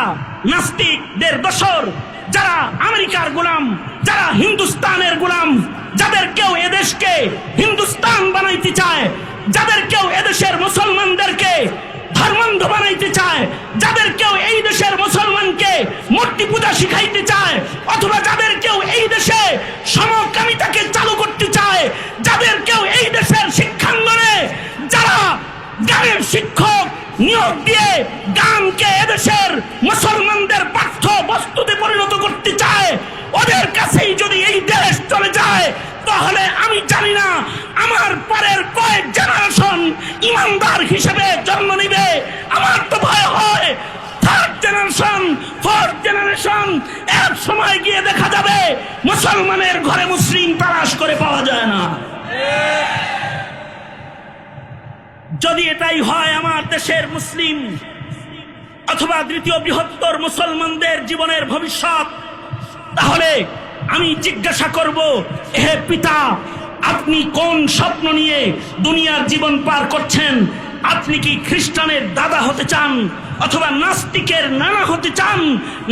নাস্তিকদের দোসর, যারা আমেরিকার গোলাম, যারা হিন্দুস্তানের গোলাম, যাদের কেউ এদেশকে হিন্দুস্তান বানাইতে চায়, যাদের কেউ এদেশের মুসলমানদেরকে ধর্মান্ধ বানাইতে চায়, যাদের কেউ এই দেশের মুসলমানকে মূর্তি পূজা শিখাইতে চায়, অথবা যাদের কেউ এই দেশে সমকামিতাকে চালু করতে চায়, যাদের কেউ এই দেশের শিক্ষাঙ্গনে যারা গানের শিক্ষক নিয়োগ দিয়ে গানকে এদেশের মুসলমানদের পাঠ্য বস্তুতে পরিণত করতে চায়, ওদের কাছেই যদি এই দেশ চলে যায়, তাহলে আমি জানি না আমার পরের কয়েক জেনারেশন ইমানদার হিসেবে জন্ম নিবে। আমার তো ভয় হয় 3rd জেনারেশন 4th জেনারেশন এক সময় গিয়ে দেখা যাবে মুসলমানের ঘরে মুসলিম তালাশ করে পাওয়া যায় না। যদি এটাই হয় আমার দেশের মুসলিম অথবা দ্বিতীয় বৃহত্তর মুসলমানদের জীবনের ভবিষ্যৎ, তাহলে আমি জিজ্ঞাসা করব, হে পিতা, আপনি কোন স্বপ্ন নিয়ে দুনিয়ার জীবন পার করছেন? আপনি কি খ্রিস্টানের দাদা হতে চান, অথবা নাস্তিকের নানা হতে চান,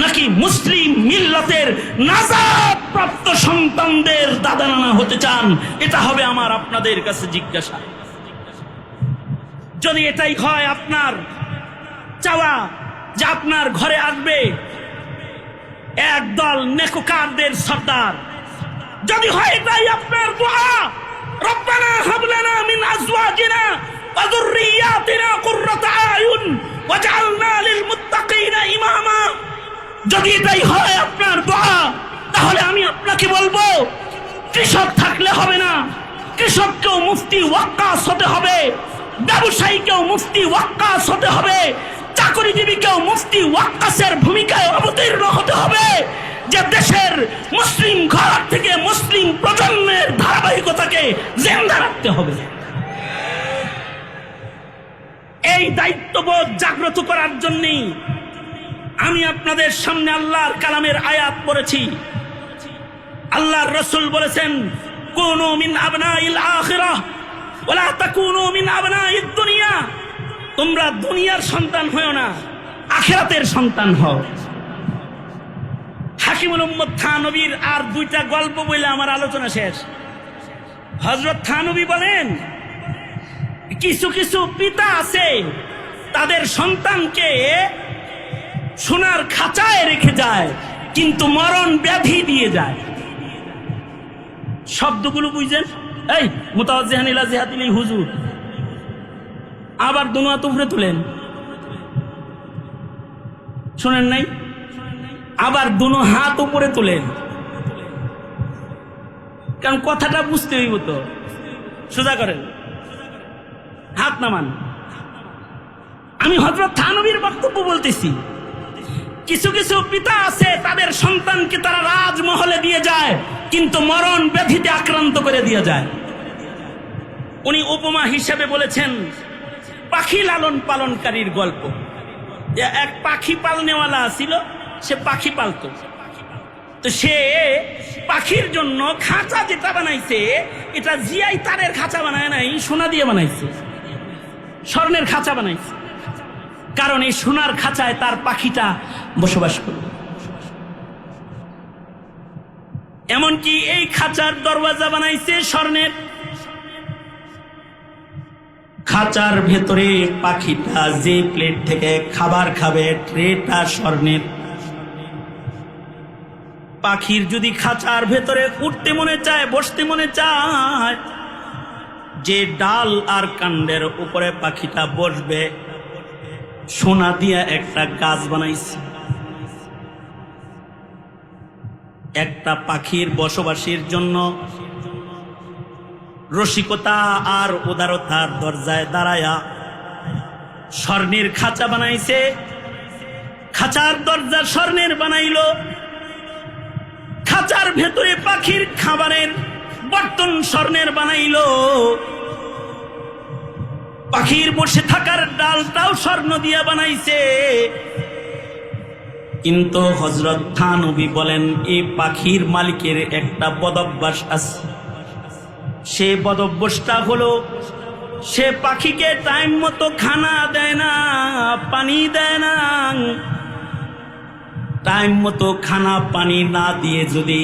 নাকি মুসলিম মিল্লাতের নাজাত প্রাপ্ত সন্তানদের দাদা নানা হতে চান? এটা হবে আমার আপনাদের কাছে জিজ্ঞাসা। যদি এটাই হয় আপনার চাওয়া যে আপনার ঘরে আসবে একদল নেককারদের সর্দার, যদি হয় এটাই আপনার দোয়া, রব্বানা হাব লানা মিন আজওয়াজিনা ওয়া যুররিয়াতিনা কুররাতা আয়ুন ওয়াজআলনা লিল মুত্তাকিনা ইমামা, যদি এটাই হয় আপনার দোয়া, তাহলে আমি আপনাকে বলবো, কৃষক থাকলে হবে না, কৃষককেও মুফতি ওয়াক্কাস হতে হবে, ব্যবসায়ীকেও মুফতি ওয়াক্কাস হতে হবে, চাকরিজীবীকেও মুফতি ওয়াক্কাসের ভূমিকায় অবতীর্ণ হতে হবে, যে দেশের মুসলিম ঘর থেকে মুসলিম প্রজন্মের ধারাবাহিকতাকে জিন্দা রাখতে হবে। এই দায়িত্ববোধ জাগ্রত করার জন্যই আমি আপনাদের সামনে আল্লাহর কালামের আয়াত পড়েছি। আল্লাহর রাসূল বলেছেন, কুনু মিন আবনাইল আখিরাহ ওয়ালা তাকুনু মিন আবনাইদ দুনিয়া, তোমরা দুনিয়ার সন্তান হও না, আখিরাতের সন্তান হও। হাকিমুল উম্মত থানবীর আর 2টা গল্প বলে আমার আলোচনা শেষ। হযরত থানবী বলেন, কিছু কিছু পিতা আছে তাদের সন্তানকে সোনার খাঁচায় রেখে যায়, কিন্তু মরণ ব্যাধি দিয়ে যায়। শব্দগুলো বুঝছেন? এই মুতাওয়াজ্জিহান ইলা জিহাতিল হুজুর, আবার দুনো হাত উপরে তুলেন, শোনেন নাই? আবার দুনো হাত উপরে তুলেন, কারণ কথাটা বুঝতে হইব তো। সোজা করেন, হাত নামান। আমি হযরত থানবীর বক্তব্য বলতেছি। কিছু কিছু পিতা আছে তাদের সন্তানকে তারা রাজমহলে দিয়ে যায়, কিন্তু মরণ ব্যাধিতে আক্রান্ত করে দিয়ে যায়। উনি উপমা হিসেবে বলেছেন পাখি লালন পালনকারীর গল্প। যে এক পাখি পালনেওয়ালা ছিল, সে পাখি পালতো। তো সে পাখির জন্য খাঁচা যেটা বানাইছে, এটা জিআই তারের খাঁচা বানায় নাই, সোনা দিয়ে বানাইছে, স্বর্ণের খাঁচা বানাইছে। কারণ এই সোনার খাঁচায় তার পাখিটা বসবাস করবে। এমনকি এই খাঁচার দরওয়াজা বানাইছে স্বর্ণের। খাঁচার ভেতরে পাখিটা যে প্লেট থেকে খাবার খাবে, ট্রেটা স্বর্ণের। পাখির যদি খাঁচার ভেতরে উঠতে মনে চায়, বসতে মনে চায়, যে ডাল আর কাণ্ডের উপরে পাখিটা বসবে, সোনা দিয়া একটা গাছ বানাইছে। একটা পাখির বসবাসের জন্য রসিকতা আর উদারতার দরজায় দাঁড়ায়া স্বর্ণের খাঁচা বানাইছে। খাঁচার দরজা স্বর্ণের বানাইলো, খাঁচার ভেতরে পাখির খাবারের বর্তন স্বর্ণের বানাইলো, পাখির বসে থাকার ডালটাও স্বর্ণ দিয়ে বানাইছে। কিন্তু হযরত থানবী বলেন এই পাখির মালিকের একটা বদভ্যাস আছে। সে বদভ্যাসটা হলো সে পাখিকে টাইম মতো খানা দেয় না, পানি দেয় না। টাইম মতো খানা পানি না দিয়ে যদি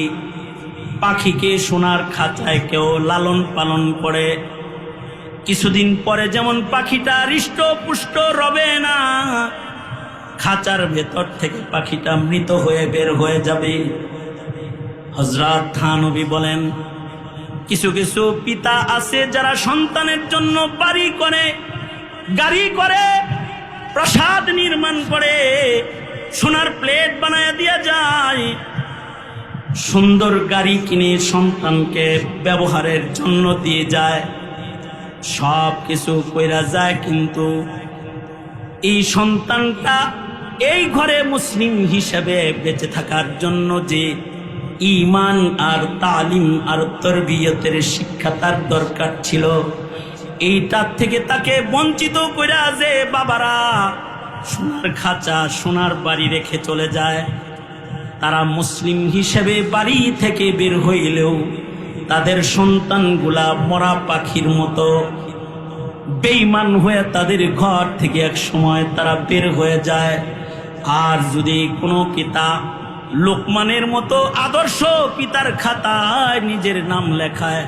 পাখিকে সোনার খাঁচায় কেউ লালন পালন করে, কিছুদিন পরে যেমন পাখিটা হৃষ্ট পুষ্ট রবে না, খাঁচার ভেতর থেকে পাখিটা মৃত হয়ে বের হয়ে যাবে। হযরত থানবী বলেন কিছু কিছু পিতা আছে যারা সন্তানের জন্য বাড়ি করে, গাড়ি করে, প্রাসাদ নির্মাণ করে, সোনার প্লেট বানায় দিয়ে যায়, সুন্দর গাড়ি কিনে সন্তানকে ব্যবহারের জন্য দিয়ে যায়, সব কিছু কইরা যায়। কিন্তু এই সন্তানটা এই ঘরে মুসলিম হিসেবে বেঁচে থাকার জন্য যে ঈমান আর তালিম আর তরবিয়তের শিক্ষা তার দরকার ছিল, এইটার থেকে তাকে বঞ্চিত কইরা যে বাবারা সোনার খাঁচা সোনার বাড়ি রেখে চলে যায়, তারা মুসলিম হিসেবে বাড়ি থেকে বের হইলেও তাদের সন্তানগুলা মরা পাখির মতো বেঈমান হয়ে তাদের ঘর থেকে এক সময় তারা বের হয়ে যায়। আর যদি কোনো পিতা লোকমানের মতো আদর্শ পিতার খাতায় নিজের নাম লেখায়,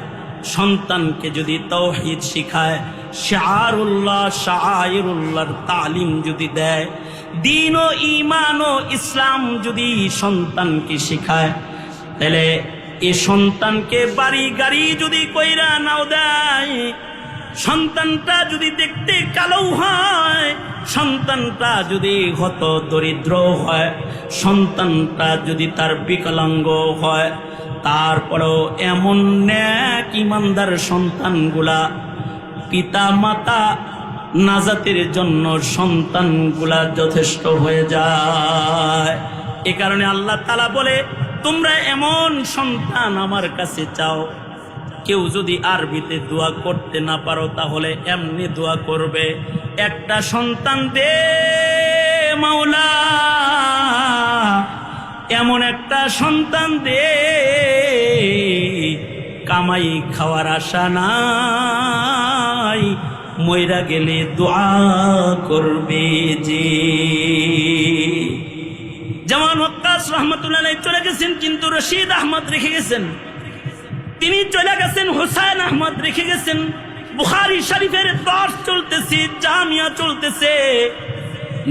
সন্তানকে যদি তাওহীদ শিখায়, শাআরুল্লাহ শাআইরুল্লাহর তালিম যদি দেয়, দ্বীন ও ঈমান ও ইসলাম যদি সন্তানকে শিখায়, তাহলে এই সন্তানকে বাড়ি গাড়ি যদি কইরা নাও দেয়, সন্তানটা যদি দেখতে কালো হয়, সন্তানটা যদি হত দরিদ্র হয়, সন্তানটা যদি তার বিকলাঙ্গ হয়, তারপরেও এমন নেক ইমানদার সন্তানগুলা পিতা মাতা নাজাতের জন্য সন্তানগুলা যথেষ্ট হয়ে যায়। এ কারণে আল্লাহ তাআলা বলে তোমরা এমন সন্তান আমার কাছে চাও। কেউ যদি আরবিতে দোয়া করতে না পারো তাহলে এমনি দোয়া করবে, একটা সন্তান দে মাওলা, এমন একটা সন্তান দে কামাই খাওয়ার আশা নাই, মইরা গেলে দোয়া করবে যে। যেমন ওয়াক্কাস রহমাতুল্লাহ আলাইহি চলে গেছেন, কিন্তু রশিদ আহমদ রেখে গেছেন। তিনি চলে গেছেন, হুসাইন আহমদ রেখে গেছেন। বুখারী শরীফের দর্স চলতেছে, জামিয়া চলতেছে,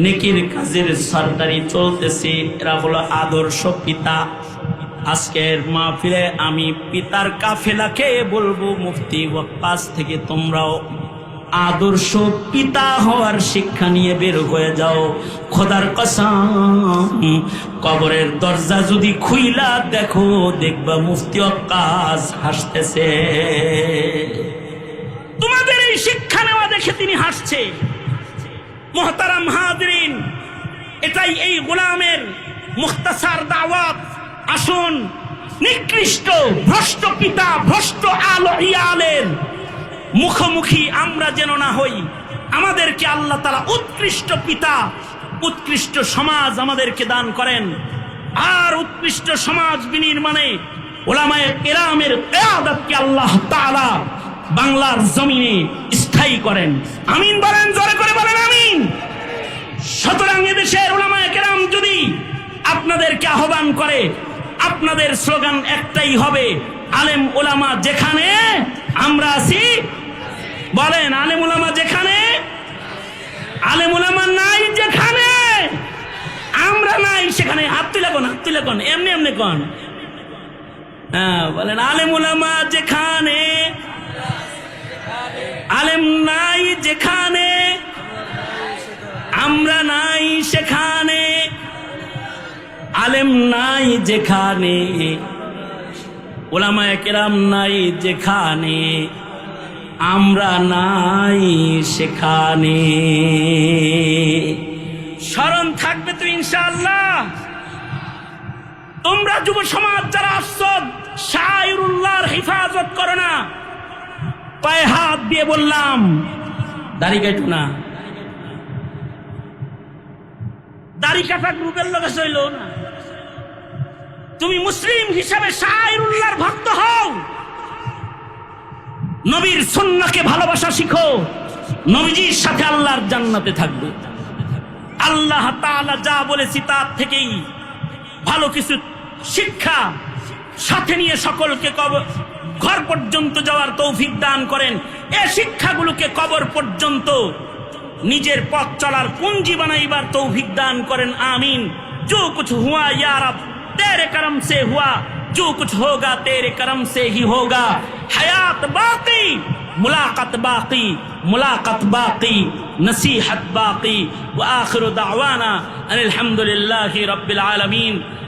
নেকির কাজের সরদারি চলতেছে। এরা হলো আদর্শ পিতা। আজকের মাহফিলে আমি পিতার কাফেলাকে বলবো, মুফতি ওয়াক্কাস থেকে তোমরাও আদর্শ পিতা হওয়ার শিক্ষা নিয়ে বের হয়ে যাও। খোদার কসম, কবরের দরজা যদি খুইলা দেখো, দেখবা মুফতি ওয়াক্কাস হাসতেছে। তোমাদের এই শিক্ষা নেওয়া দেখে তিনি হাসছে। মুহতারাম হাজরিন, এটাই এই গোলামের মুখতাসার দাওয়াত। আসুন, নিকৃষ্ট ভ্রষ্ট পিতা, ভ্রষ্ট আলো ইয়ালের মুখোমুখি আমরা যেন না হই। আমাদেরকে আল্লাহ তাআলা উৎকৃষ্ট পিতা, উৎকৃষ্ট সমাজ আমাদেরকে দান করেন। আর উৎকৃষ্ট সমাজ বিনির্মাণে উলামায়ে কেরামের কিয়াদতকে আল্লাহ তাআলা বাংলার জমিনে স্থায়ী করেন। আমিন বলেন, জোরে করে বলেন আমিন। সুতরাং এদেশের উলামায়ে কেরাম যদি আপনাদেরকে আহ্বান করে, আপনাদের স্লোগান একটাই হবে, আলেম ওলামা যেখানে আমরা আছি, বলেন আলেম ওলামা যেখানে, আলেম ওলামা নাই যেখানে, আমরা নাই সেখানে। হাত তুলে কোন, হাত তুলে কোন, এমনি এমনি কোন। হ্যাঁ বলেন, আলেম ওলামা যেখানে, আলেম নাই যেখানে, আমরা নাই সেখানে, আলেম নাই যেখানে, উলামায়ে কেরাম নাই যেখানে, আমরা নাই সেখানে। স্মরণ থাকবে তো ইনশাআল্লাহ। তোমরা যুব সমাজ যারা আসছো, শায়রুল্লাহর হেফাজত করো না। পায়ে হাত দিয়ে বললাম, দাড়ি কাটো না। দাড়ি কাটা গ্রুপের লোক হইল না। তুমি মুসলিম হিসাবে শায়রুল্লাহর ভক্ত হও, নবীর সুন্নাহকে ভালোবাসা শিখো, নবীজির সাথে আল্লাহর জান্নাতে থাকবে। আল্লাহ তাআলা যা বলেছি তার থেকেই ভালো কিছু শিক্ষা সাথে নিয়ে সকলকে ঘর পর্যন্ত যাওয়ার তৌফিক দান করেন। এই শিক্ষাগুলোকে কবর পর্যন্ত নিজের পথ চলার পুঞ্জি বানাইবার তৌফিক দান করেন। আমিন। जो कुछ हुआ या रब तेरे करम से हुआ, जो कुछ होगा तेरे करम से ही होगा। हयात बाकी, मुलाकात बाकी, मुलाकात बाकी, नसीहत बाकी। व आखिर दावाना अनिल हम्दुलिल्लाहि रब्बिल आलमीन।